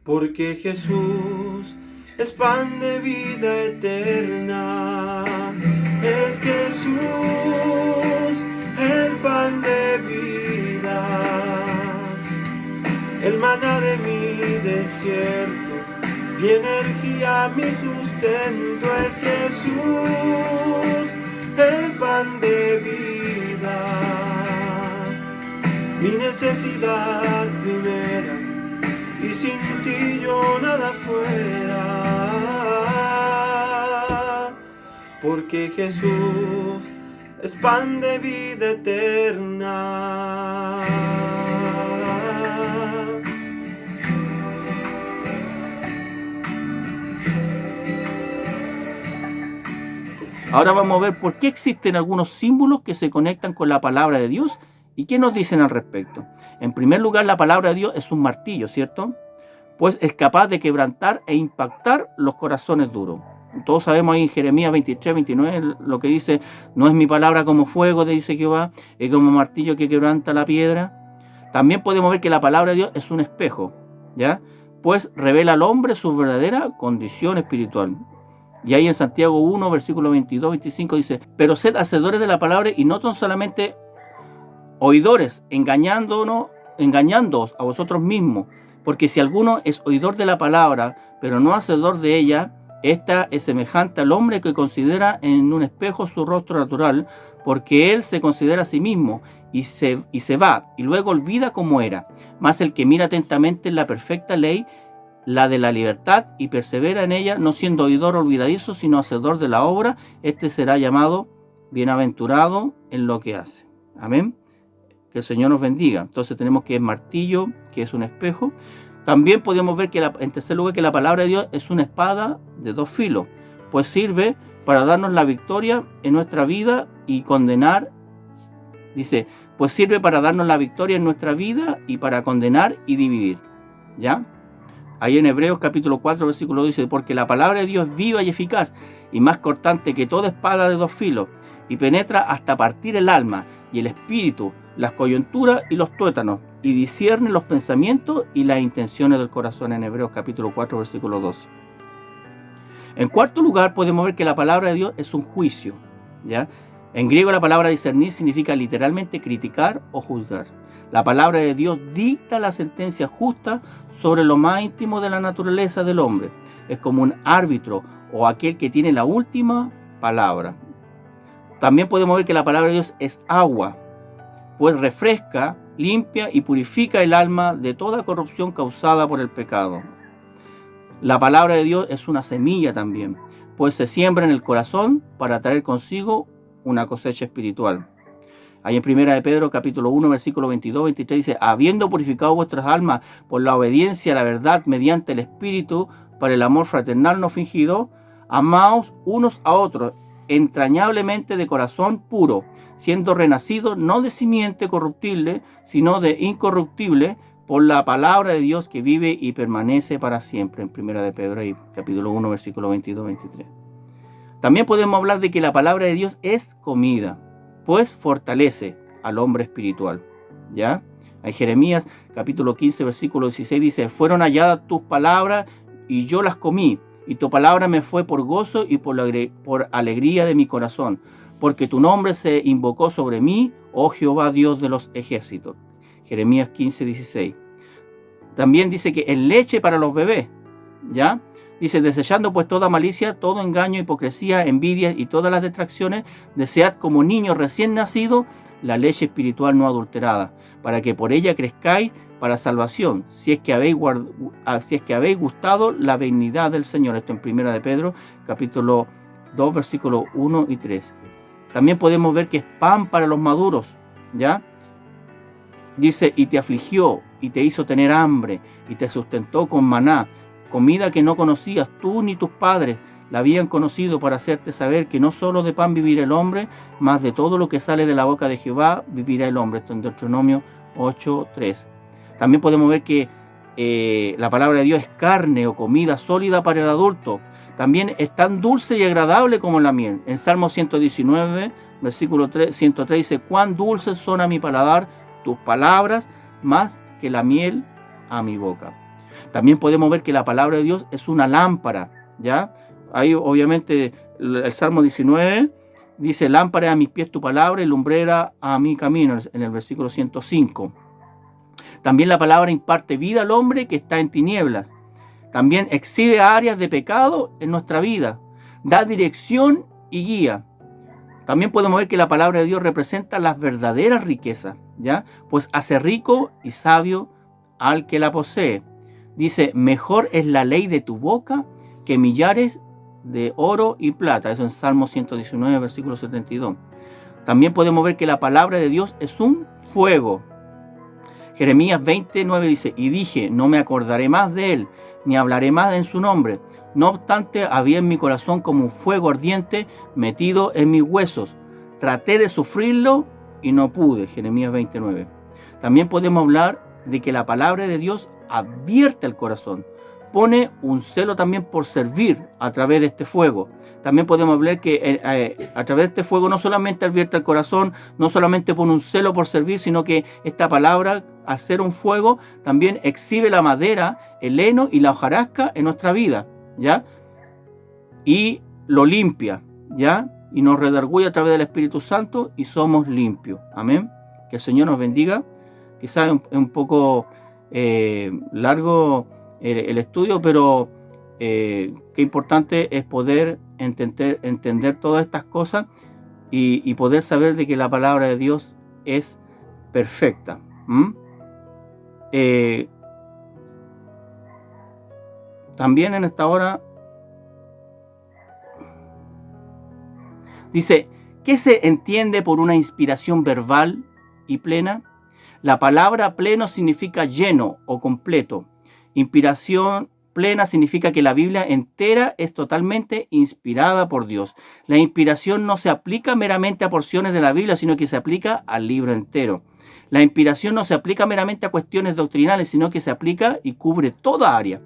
Porque Jesús es pan de vida eterna. Es Jesús el pan de vida, el maná de mi desierto, mi energía, mi sustento. Es Jesús el pan de vida, mi necesidad primera, y sin ti yo nada fuera, porque Jesús es pan de vida eterna. Ahora vamos a ver por qué existen algunos símbolos que se conectan con la palabra de Dios y qué nos dicen al respecto. En primer lugar, la palabra de Dios es un martillo, ¿cierto? Pues es capaz de quebrantar e impactar los corazones duros. Todos sabemos ahí en Jeremías 23, 29 lo que dice: no es mi palabra como fuego, dice Jehová, es como martillo que quebranta la piedra. También podemos ver que la palabra de Dios es un espejo, ¿ya? Pues revela al hombre su verdadera condición espiritual. Y ahí en Santiago 1, versículo 22, 25 dice: pero sed hacedores de la palabra y no tan solamente oidores, engañándoos a vosotros mismos. Porque si alguno es oidor de la palabra, pero no hacedor de ella, esta es semejante al hombre que considera en un espejo su rostro natural, porque él se considera a sí mismo y se va, y luego olvida cómo era. Mas el que mira atentamente en la perfecta ley, la de la libertad, y persevera en ella, no siendo oidor olvidadizo, sino hacedor de la obra, este será llamado bienaventurado en lo que hace. Amén. Que el Señor nos bendiga. Entonces tenemos que es martillo, que es un espejo. También podemos ver que en tercer lugar que la palabra de Dios es una espada de dos filos, pues sirve para darnos la victoria en nuestra vida y condenar. Dice, pues sirve para darnos la victoria en nuestra vida y para condenar y dividir. ¿Ya? Ahí en Hebreos capítulo 4 versículo 2 dice: porque la palabra de Dios es viva y eficaz y más cortante que toda espada de dos filos, y penetra hasta partir el alma y el espíritu, las coyunturas y los tuétanos, y discierne los pensamientos y las intenciones del corazón, en Hebreos capítulo 4 versículo 12. En cuarto lugar, podemos ver que la palabra de Dios es un juicio, ¿ya? En griego la palabra discernir significa literalmente criticar o juzgar. La palabra de Dios dicta la sentencia justa sobre lo más íntimo de la naturaleza del hombre. Es como un árbitro o aquel que tiene la última palabra. También podemos ver que la palabra de Dios es agua, pues refresca, limpia y purifica el alma de toda corrupción causada por el pecado. La palabra de Dios es una semilla también, pues se siembra en el corazón para traer consigo una cosecha espiritual. Ahí en 1 de Pedro capítulo 1 versículo 22-23 dice: habiendo purificado vuestras almas por la obediencia a la verdad mediante el Espíritu para el amor fraternal no fingido, amaos unos a otros entrañablemente de corazón puro, siendo renacidos no de simiente corruptible, sino de incorruptible, por la palabra de Dios que vive y permanece para siempre. En 1 de Pedro capítulo 1 versículo 22-23. También podemos hablar de que la palabra de Dios es comida, pues fortalece al hombre espiritual, ¿ya? En Jeremías capítulo 15 versículo 16 dice: fueron halladas tus palabras y yo las comí, y tu palabra me fue por gozo y por alegría de mi corazón, porque tu nombre se invocó sobre mí, oh Jehová Dios de los ejércitos. Jeremías 15, 16. También dice que es leche para los bebés, ¿ya? Dice: desechando pues toda malicia, todo engaño, hipocresía, envidia y todas las distracciones, desead como niños recién nacidos la leche espiritual no adulterada, para que por ella crezcáis para salvación, si es que habéis gustado la benignidad del Señor. Esto en 1 de Pedro, capítulo 2, versículos 1 y 3. También podemos ver que es pan para los maduros, ¿ya? Dice: y te afligió, y te hizo tener hambre, y te sustentó con maná, comida que no conocías tú ni tus padres la habían conocido, para hacerte saber que no solo de pan vivirá el hombre, mas de todo lo que sale de la boca de Jehová vivirá el hombre. Esto en Deuteronomio 8:3. También podemos ver que la palabra de Dios es carne o comida sólida para el adulto. También es tan dulce y agradable como la miel. En Salmo 119, versículo 103 dice: cuán dulces son a mi paladar tus palabras, más que la miel a mi boca. También podemos ver que la palabra de Dios es una lámpara, ¿ya? Ahí obviamente el Salmo 19 dice: lámpara a mis pies tu palabra y lumbrera a mi camino, en el versículo 105. También la palabra imparte vida al hombre que está en tinieblas. También exhibe áreas de pecado en nuestra vida, da dirección y guía. También podemos ver que la palabra de Dios representa las verdaderas riquezas, ¿ya? Pues hace rico y sabio al que la posee. Dice: mejor es la ley de tu boca que millares de oro y plata. Eso en Salmo 119, versículo 72. También podemos ver que la palabra de Dios es un fuego. Jeremías 29 dice: y dije, no me acordaré más de él, ni hablaré más en su nombre. No obstante, había en mi corazón como un fuego ardiente metido en mis huesos. Traté de sufrirlo y no pude. Jeremías 29. También podemos hablar de que la palabra de Dios advierte el corazón. Pone un celo también por servir a través de este fuego. También podemos ver que a través de este fuego no solamente advierte el corazón, no solamente pone un celo por servir, sino que esta palabra, al ser un fuego, también exhibe la madera, el heno y la hojarasca en nuestra vida, ¿ya? Y lo limpia, ¿ya? Y nos redarguye a través del Espíritu Santo y somos limpios. Amén. Que el Señor nos bendiga. Quizás es un poco largo el estudio, pero qué importante es poder entender todas estas cosas y poder saber de que la palabra de Dios es perfecta. También en esta hora dice: ¿qué se entiende por una inspiración verbal y plena? La palabra pleno significa lleno o completo. Inspiración plena significa que la Biblia entera es totalmente inspirada por Dios. La inspiración no se aplica meramente a porciones de la Biblia, sino que se aplica al libro entero. La inspiración no se aplica meramente a cuestiones doctrinales, sino que se aplica y cubre toda área.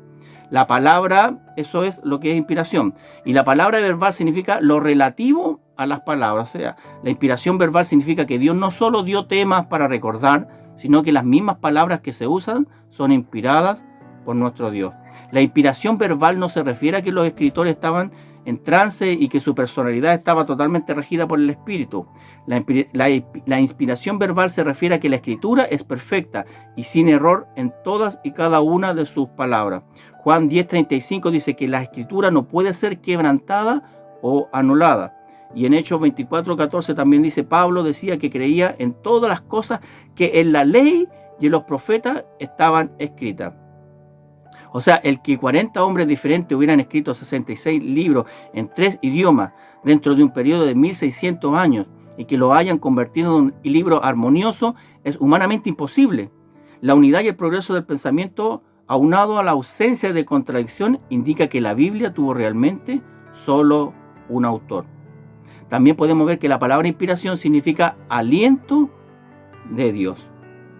La palabra, eso es lo que es inspiración. Y la palabra verbal significa lo relativo a las palabras. O sea, la inspiración verbal significa que Dios no solo dio temas para recordar, sino que las mismas palabras que se usan son inspiradas por nuestro Dios. La inspiración verbal no se refiere a que los escritores estaban en trance y que su personalidad estaba totalmente regida por el Espíritu. La inspiración verbal se refiere a que la escritura es perfecta y sin error en todas y cada una de sus palabras. Juan 10:35 dice que la escritura no puede ser quebrantada o anulada. Y en Hechos 24:14 también dice, Pablo decía que creía en todas las cosas que en la ley y en los profetas estaban escritas. O sea, el que 40 hombres diferentes hubieran escrito 66 libros en 3 idiomas dentro de un periodo de 1600 años y que lo hayan convertido en un libro armonioso es humanamente imposible. La unidad y el progreso del pensamiento, aunado a la ausencia de contradicción, indica que la Biblia tuvo realmente solo un autor. También podemos ver que la palabra inspiración significa aliento de Dios.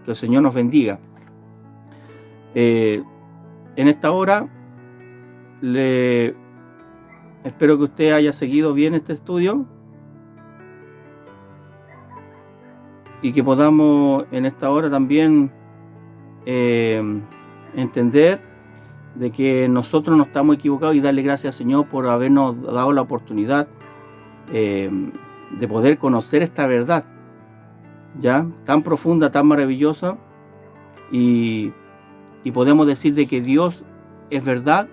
Que el Señor nos bendiga. En esta hora, espero que usted haya seguido bien este estudio y que podamos en esta hora también entender de que nosotros no estamos equivocados y darle gracias al Señor por habernos dado la oportunidad de poder conocer esta verdad, ya tan profunda, tan maravillosa, y podemos decir de que Dios es verdad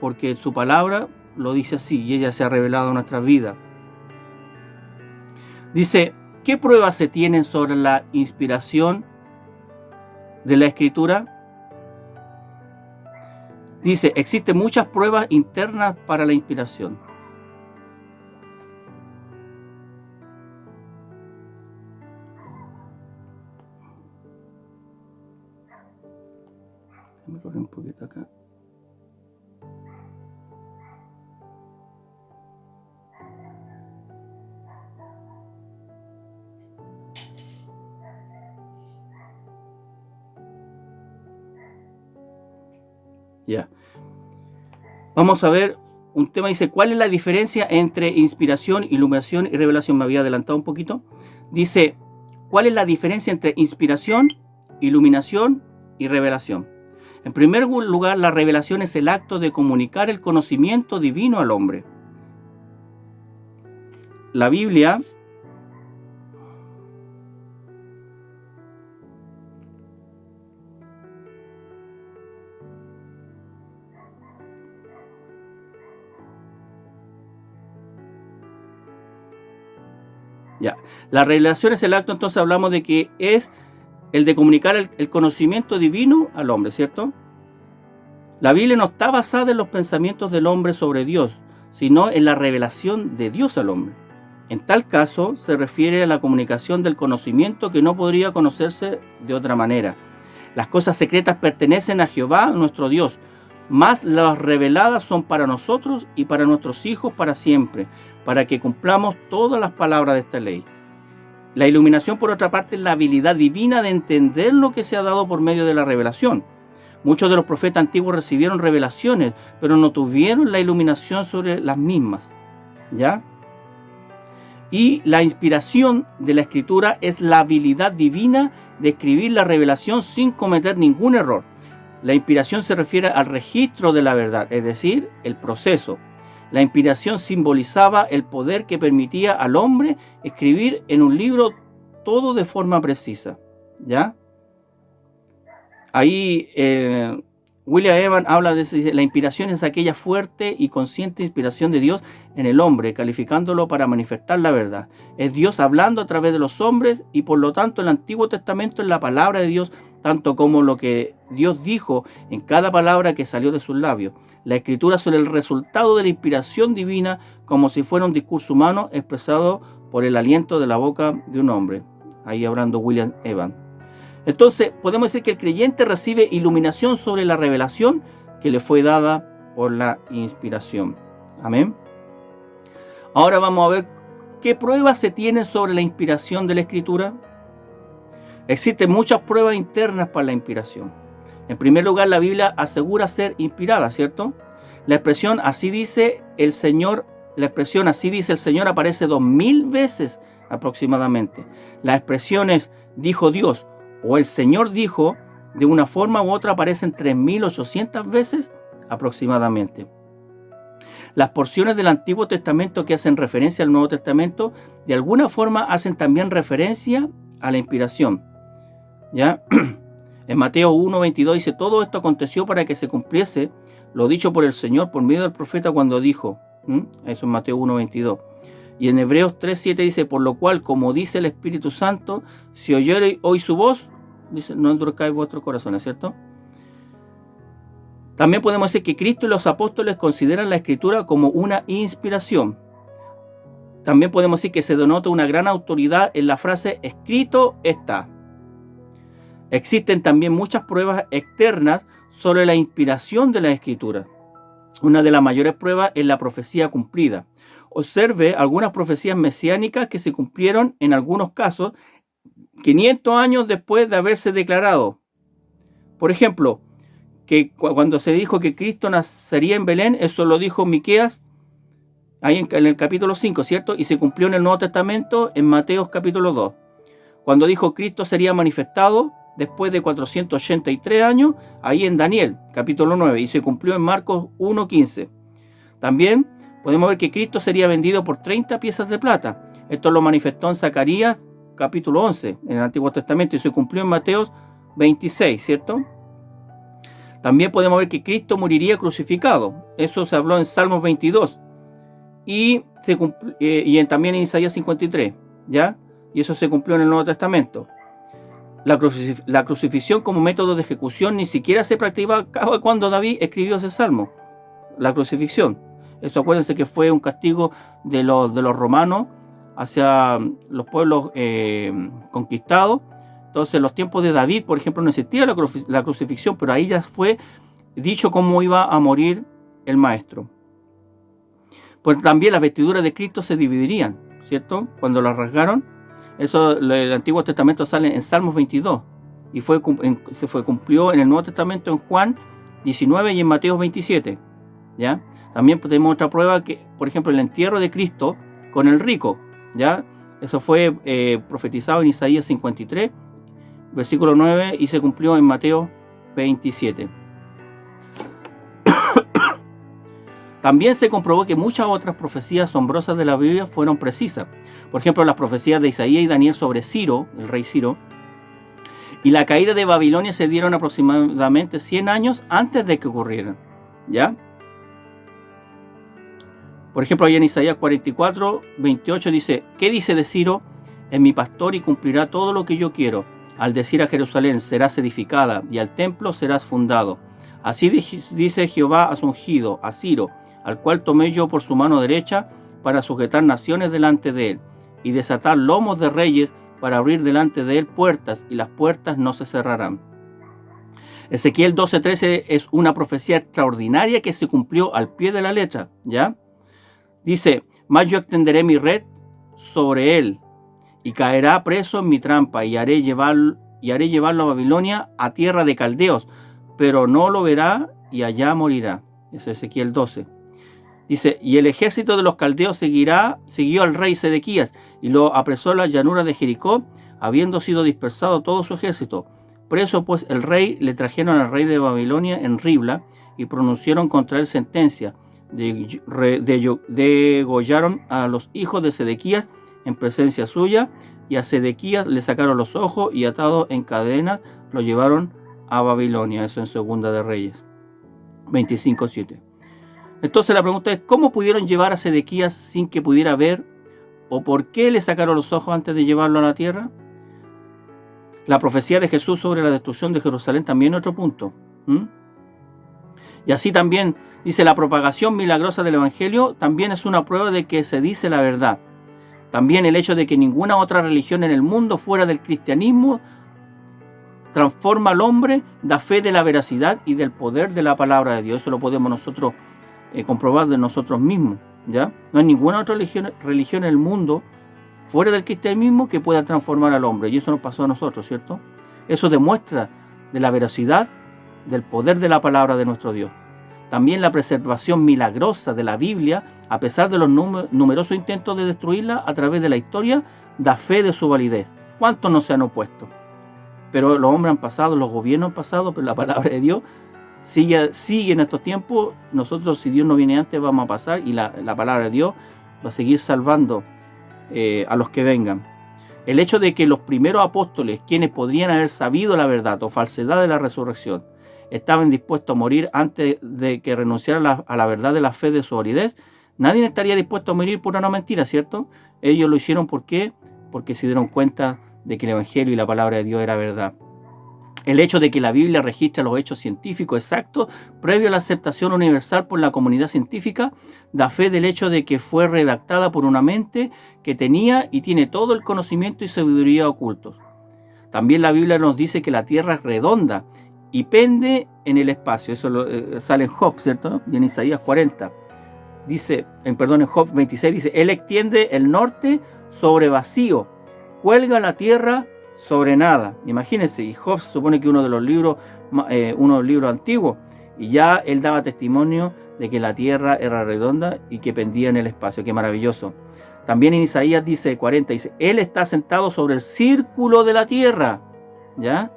porque su palabra lo dice así y ella se ha revelado en nuestras vidas. Dice, ¿qué pruebas se tienen sobre la inspiración de la Escritura? Dice, existen muchas pruebas internas para la inspiración. Me corre un poquito acá. Ya. Vamos a ver un tema, dice, ¿cuál es la diferencia entre inspiración, iluminación y revelación? Me había adelantado un poquito. Dice, ¿cuál es la diferencia entre inspiración, iluminación y revelación? En primer lugar, la revelación es el acto de comunicar el conocimiento divino al hombre. La Biblia la revelación es el acto, entonces hablamos de que es el de comunicar el conocimiento divino al hombre, ¿cierto? La Biblia no está basada en los pensamientos del hombre sobre Dios, sino en la revelación de Dios al hombre. En tal caso, se refiere a la comunicación del conocimiento que no podría conocerse de otra manera. Las cosas secretas pertenecen a Jehová, nuestro Dios, mas las reveladas son para nosotros y para nuestros hijos para siempre, para que cumplamos todas las palabras de esta ley. La iluminación, por otra parte, es la habilidad divina de entender lo que se ha dado por medio de la revelación. Muchos de los profetas antiguos recibieron revelaciones, pero no tuvieron la iluminación sobre las mismas, ¿ya? Y la inspiración de la Escritura es la habilidad divina de escribir la revelación sin cometer ningún error. La inspiración se refiere al registro de la verdad, es decir, el proceso. La inspiración simbolizaba el poder que permitía al hombre escribir en un libro todo de forma precisa, ¿ya? Ahí William Evans habla de eso, dice, la inspiración es aquella fuerte y consciente inspiración de Dios en el hombre, calificándolo para manifestar la verdad. Es Dios hablando a través de los hombres y por lo tanto el Antiguo Testamento es la palabra de Dios, tanto como lo que Dios dijo en cada palabra que salió de sus labios. La Escritura son el resultado de la inspiración divina, como si fuera un discurso humano expresado por el aliento de la boca de un hombre. Ahí hablando William Evans. Entonces, podemos decir que el creyente recibe iluminación sobre la revelación que le fue dada por la inspiración. Amén. Ahora vamos a ver qué pruebas se tienen sobre la inspiración de la Escritura. Existen muchas pruebas internas para la inspiración. En primer lugar, la Biblia asegura ser inspirada, ¿cierto? La expresión así dice el Señor aparece 2000 veces aproximadamente. Las expresiones dijo Dios o el Señor dijo de una forma u otra aparecen 3.800 veces aproximadamente. Las porciones del Antiguo Testamento que hacen referencia al Nuevo Testamento, de alguna forma hacen también referencia a la inspiración. ¿Ya? En Mateo 1:22 dice: todo esto aconteció para que se cumpliese lo dicho por el Señor por medio del profeta cuando dijo. Eso en Mateo 1:22. Y en Hebreos 3:7 dice: por lo cual, como dice el Espíritu Santo, si oyereis hoy su voz, dice, no endurezcáis vuestros corazones, ¿cierto? También podemos decir que Cristo y los apóstoles consideran la Escritura como una inspiración. También podemos decir que se denota una gran autoridad en la frase escrito está. Existen también muchas pruebas externas sobre la inspiración de la Escritura. Una de las mayores pruebas es la profecía cumplida. Observe algunas profecías mesiánicas que se cumplieron en algunos casos 500 años después de haberse declarado. Por ejemplo, que cuando se dijo que Cristo nacería en Belén, eso lo dijo Miqueas ahí en el capítulo 5, ¿cierto? Y se cumplió en el Nuevo Testamento en Mateo capítulo 2. Cuando dijo Cristo sería manifestado después de 483 años, ahí en Daniel capítulo 9, y se cumplió en Marcos 1:15. También podemos ver que Cristo sería vendido por 30 piezas de plata. Esto lo manifestó en Zacarías capítulo 11 en el Antiguo Testamento y se cumplió en Mateo 26, ¿cierto? También podemos ver que Cristo moriría crucificado. Eso se habló en Salmos 22 y también en Isaías 53, ¿ya? Y eso se cumplió en el Nuevo Testamento. La crucifixión como método de ejecución ni siquiera se practicaba cuando David escribió ese salmo. La crucifixión. Eso acuérdense que fue un castigo de los romanos hacia los pueblos conquistados. Entonces, en los tiempos de David, por ejemplo, no existía la crucifixión, pero ahí ya fue dicho cómo iba a morir el maestro. Pues también las vestiduras de Cristo se dividirían, ¿cierto? Cuando las rasgaron. Eso, el Antiguo Testamento sale en Salmos 22 y se cumplió en el Nuevo Testamento en Juan 19 y en Mateo 27, ¿ya? También tenemos otra prueba que, por ejemplo, el entierro de Cristo con el rico, ¿ya? Eso fue profetizado en Isaías 53, versículo 9, y se cumplió en Mateo 27. También se comprobó que muchas otras profecías asombrosas de la Biblia fueron precisas. Por ejemplo, las profecías de Isaías y Daniel sobre Ciro, el rey Ciro, y la caída de Babilonia se dieron aproximadamente 100 años antes de que ocurrieran, ¿ya? Por ejemplo, ahí en Isaías 44, 28 dice: ¿qué dice de Ciro? Es mi pastor y cumplirá todo lo que yo quiero. Al decir a Jerusalén, serás edificada, y al templo serás fundado. Así dice Jehová a su ungido, a Ciro, al cual tomé yo por su mano derecha, para sujetar naciones delante de él, y desatar lomos de reyes, para abrir delante de él puertas, y las puertas no se cerrarán. Ezequiel 12:13 es una profecía extraordinaria que se cumplió al pie de la letra, ¿ya? Dice: mas yo extenderé mi red sobre él, y caerá preso en mi trampa, y haré llevarlo a Babilonia, a tierra de caldeos, pero no lo verá, y allá morirá. Eso es Ezequiel 12. Dice: y el ejército de los caldeos siguió al rey Sedequías, y lo apresó en la llanura de Jericó, habiendo sido dispersado todo su ejército. Preso pues el rey, le trajeron al rey de Babilonia en Ribla, y pronunciaron contra él sentencia. Degollaron a los hijos de Sedequías en presencia suya, y a Sedequías le sacaron los ojos, y atado en cadenas lo llevaron a Babilonia. Eso en Segunda de Reyes 25:7. Entonces la pregunta es: ¿cómo pudieron llevar a Sedequías sin que pudiera ver? ¿O por qué le sacaron los ojos antes de llevarlo a la tierra? La profecía de Jesús sobre la destrucción de Jerusalén también es otro punto. Y así también dice: la propagación milagrosa del Evangelio también es una prueba de que se dice la verdad. También el hecho de que ninguna otra religión en el mundo fuera del cristianismo transforma al hombre, da fe de la veracidad y del poder de la palabra de Dios. Eso lo podemos nosotros comprobar de nosotros mismos, ¿ya? No hay ninguna otra religión en el mundo fuera del cristianismo que pueda transformar al hombre, y eso nos pasó a nosotros, ¿cierto? Eso demuestra de la veracidad, del poder de la palabra de nuestro Dios. También la preservación milagrosa de la Biblia, a pesar de los numerosos intentos de destruirla a través de la historia, da fe de su validez. ¿Cuántos no se han opuesto? pero los hombres han pasado, los gobiernos han pasado, pero la palabra de Dios sigue en estos tiempos. Nosotros, si Dios no viene antes, vamos a pasar, y la palabra de Dios va a seguir salvando a los que vengan. El hecho de que los primeros apóstoles, quienes podrían haber sabido la verdad o falsedad de la resurrección, estaban dispuestos a morir antes de que renunciaran a la verdad de la fe de su validez, nadie estaría dispuesto a morir por una mentira, ¿cierto? Ellos lo hicieron, ¿por qué? Porque se dieron cuenta de que el Evangelio y la palabra de Dios era verdad. El hecho de que la Biblia registra los hechos científicos exactos previo a la aceptación universal por la comunidad científica da fe del hecho de que fue redactada por una mente que tenía y tiene todo el conocimiento y sabiduría ocultos. También la Biblia nos dice que la tierra es redonda y pende en el espacio. Eso sale en Job, ¿cierto? Y en Isaías 40. Dice, en Job 26 dice, Él extiende el norte sobre vacío, cuelga la tierra sobre nada. Imagínense, y Job se supone que uno de los libros antiguos, y ya él daba testimonio de que la tierra era redonda y que pendía en el espacio. Qué maravilloso. También en Isaías 40, dice, Él está sentado sobre el círculo de la tierra, ¿ya?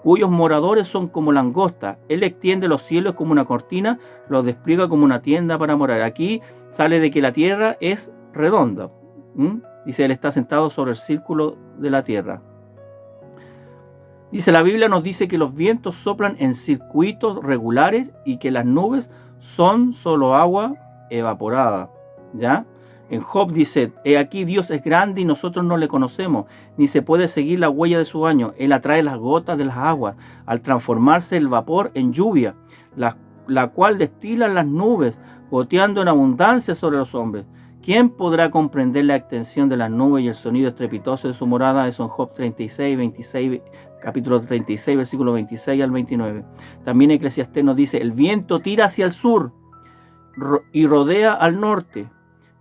Cuyos moradores son como langostas. Él extiende los cielos como una cortina, los despliega como una tienda para morar. Aquí sale de que la tierra es redonda. Dice, Él está sentado sobre el círculo de la tierra. Dice, la Biblia nos dice que los vientos soplan en circuitos regulares y que las nubes son solo agua evaporada, ¿ya? En Job dice, he aquí Dios es grande y nosotros no le conocemos, ni se puede seguir la huella de su año. Él atrae las gotas de las aguas, al transformarse el vapor en lluvia, la cual destilan las nubes, goteando en abundancia sobre los hombres. ¿Quién podrá comprender la extensión de las nubes y el sonido estrepitoso de su morada? Eso en Job 36, 26, capítulo 36, versículo 26 al 29. También Eclesiastés nos dice, el viento tira hacia el sur y rodea al norte,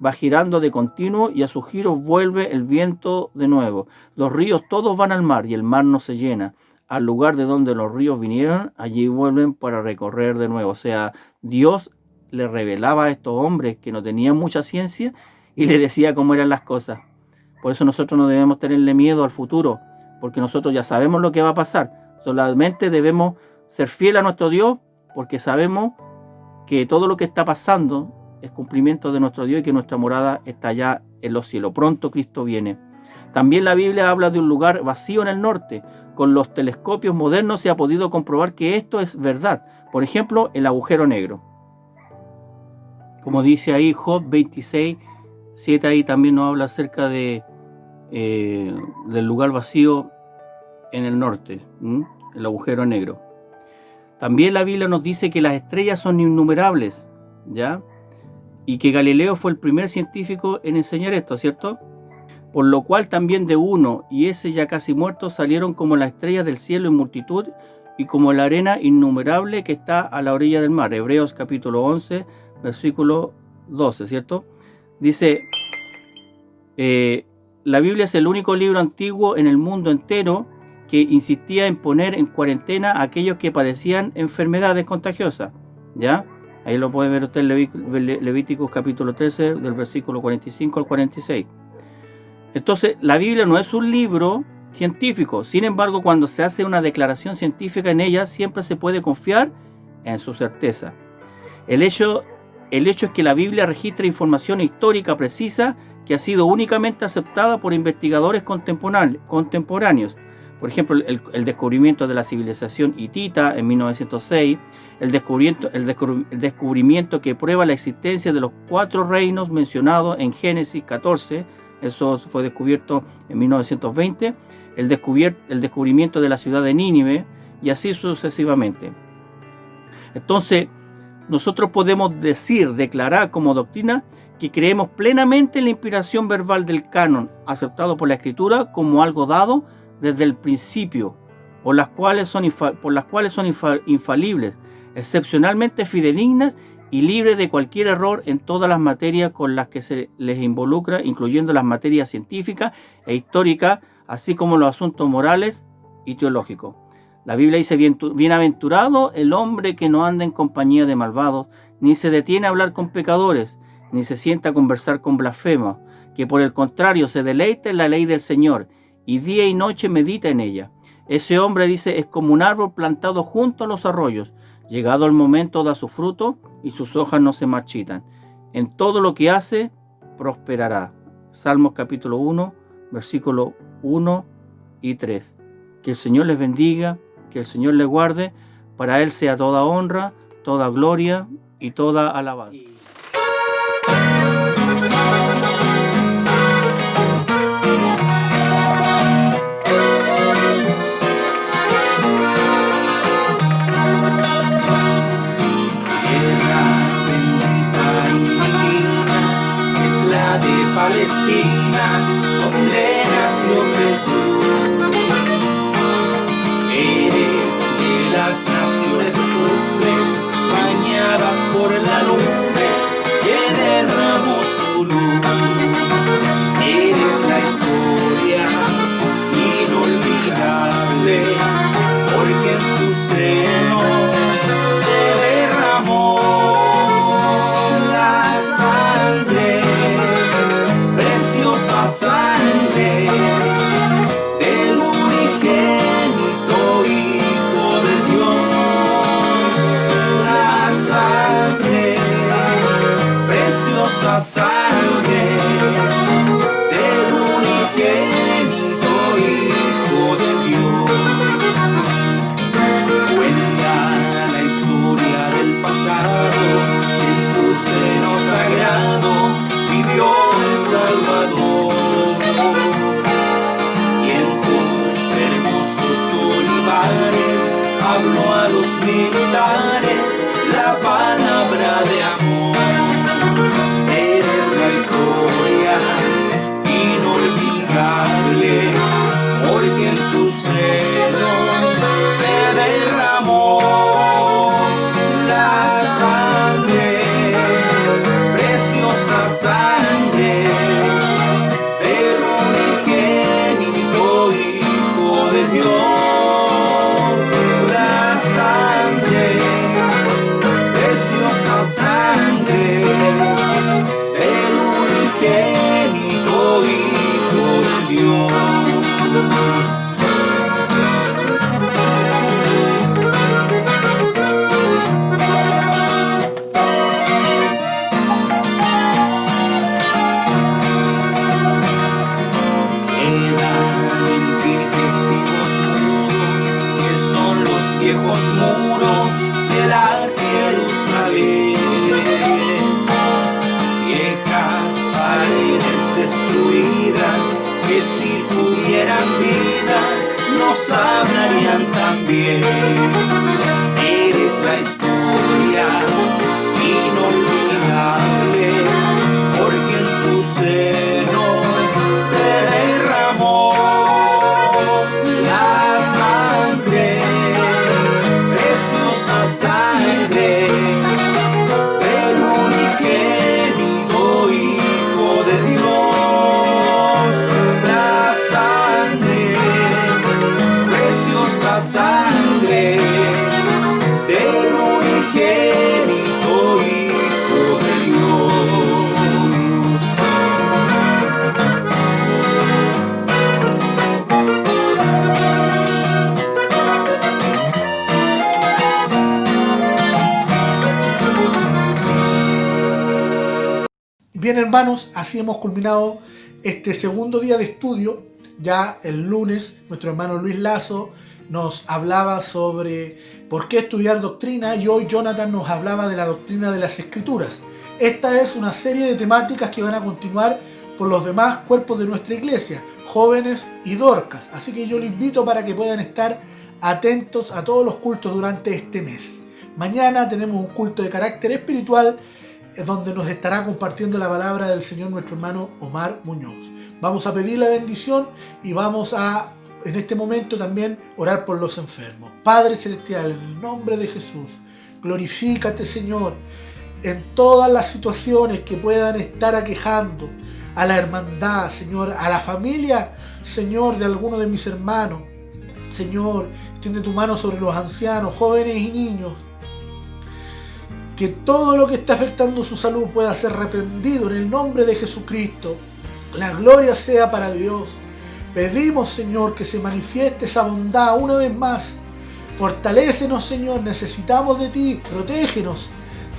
va girando de continuo y a su giro vuelve el viento de nuevo. Los ríos todos van al mar y el mar no se llena. Al lugar de donde los ríos vinieron, allí vuelven para recorrer de nuevo. O sea, Dios le revelaba a estos hombres que no tenían mucha ciencia y le decía cómo eran las cosas. Por eso nosotros no debemos tenerle miedo al futuro, porque nosotros ya sabemos lo que va a pasar. Solamente debemos ser fieles a nuestro Dios, porque sabemos que todo lo que está pasando es cumplimiento de nuestro Dios y que nuestra morada está allá en los cielos. Pronto Cristo viene. También la Biblia habla de un lugar vacío en el norte. Con los telescopios modernos se ha podido comprobar que esto es verdad. Por ejemplo, el agujero negro. Como dice ahí Job 26, 7, ahí también nos habla acerca del lugar vacío en el norte, el agujero negro. También la Biblia nos dice que las estrellas son innumerables, ¿ya? Y que Galileo fue el primer científico en enseñar esto, ¿cierto? Por lo cual también de uno, y ese ya casi muerto, salieron como las estrellas del cielo en multitud y como la arena innumerable que está a la orilla del mar. Hebreos capítulo 11, versículo 12, ¿cierto? Dice, la Biblia es el único libro antiguo en el mundo entero que insistía en poner en cuarentena a aquellos que padecían enfermedades contagiosas, ¿ya? Ahí lo puede ver usted en Levíticos capítulo 13, del versículo 45 al 46. Entonces, la Biblia no es un libro científico. Sin embargo, cuando se hace una declaración científica en ella, siempre se puede confiar en su certeza. El hecho es que la Biblia registra información histórica precisa que ha sido únicamente aceptada por investigadores contemporáneos. Por ejemplo, el descubrimiento de la civilización hitita en 1906, el descubrimiento que prueba la existencia de los 4 reinos mencionados en Génesis 14, eso fue descubierto en 1920, el descubrimiento de la ciudad de Nínive, y así sucesivamente. Entonces, nosotros podemos declarar como doctrina que creemos plenamente en la inspiración verbal del canon, aceptado por la Escritura como algo dado desde el principio, por las cuales son infalibles, excepcionalmente fidedignas y libres de cualquier error en todas las materias con las que se les involucra, incluyendo las materias científicas e históricas, así como los asuntos morales y teológicos. La Biblia dice, bienaventurado el hombre que no anda en compañía de malvados, ni se detiene a hablar con pecadores, ni se sienta a conversar con blasfemos, que por el contrario se deleita en la ley del Señor, y día y noche medita en ella. Ese hombre, dice, es como un árbol plantado junto a los arroyos. Llegado el momento da su fruto y sus hojas no se marchitan. En todo lo que hace, prosperará. Salmos capítulo 1, versículo 1 y 3. Que el Señor les bendiga, que el Señor les guarde. Para Él sea toda honra, toda gloria y toda alabanza. Palestina, donde nació Jesús. Eres de las naciones cumbres, bañadas por la nube que derramó su luz. Eres la historia inolvidable, porque en tu seno se derramó la sangre, preciosa sangre del unigénito Hijo de Dios. La sangre, preciosa sangre del unigénito Hijo de Dios. Cuenta la historia del pasado, en tu seno sagrado vivió el Salvador, y en tus hermosos olivares habló a los militares la palabra de amor. Eres la historia inolvidable, porque en tu seno se derramó la sangre, preciosa sangre del unigénito Hijo de Dios. La sangre, preciosa sangre del unigénito Hijo de Dios. Viejos muros de la Jerusalén, viejas paredes destruidas que si tuvieran vida nos hablarían también. Eres la historia inolvidable, porque en tu seno se derramó la sangre, sangre del unigénito Hijo de Dios. La sangre, preciosa sangre del unigénito Hijo de Dios. Bien, hermanos, así hemos culminado este segundo día de estudio. Ya el lunes nuestro hermano Luis Lazo nos hablaba sobre por qué estudiar doctrina, y hoy Jonathan nos hablaba de la doctrina de las Escrituras. Esta es una serie de temáticas que van a continuar por los demás cuerpos de nuestra iglesia, jóvenes y Dorcas. Así que yo les invito para que puedan estar atentos a todos los cultos durante este mes. Mañana tenemos un culto de carácter espiritual donde nos estará compartiendo la palabra del Señor nuestro hermano Omar Muñoz. Vamos a pedir la bendición y vamos a, en este momento también, orar por los enfermos. Padre Celestial, en el nombre de Jesús, glorifícate, Señor, en todas las situaciones que puedan estar aquejando a la hermandad, Señor, a la familia, Señor, de alguno de mis hermanos. Señor, extiende tu mano sobre los ancianos, jóvenes y niños. Que todo lo que está afectando su salud pueda ser reprendido en el nombre de Jesucristo. La gloria sea para Dios. Pedimos, Señor, que se manifieste esa bondad una vez más. Fortalécenos, Señor, necesitamos de ti. Protégenos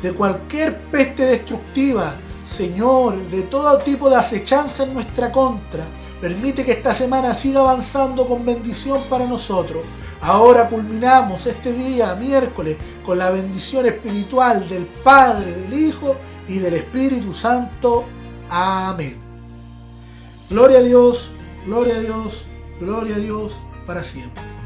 de cualquier peste destructiva, Señor, de todo tipo de acechanza en nuestra contra. Permite que esta semana siga avanzando con bendición para nosotros. Ahora culminamos este día, miércoles, con la bendición espiritual del Padre, del Hijo y del Espíritu Santo. Amén. Gloria a Dios, gloria a Dios, gloria a Dios para siempre.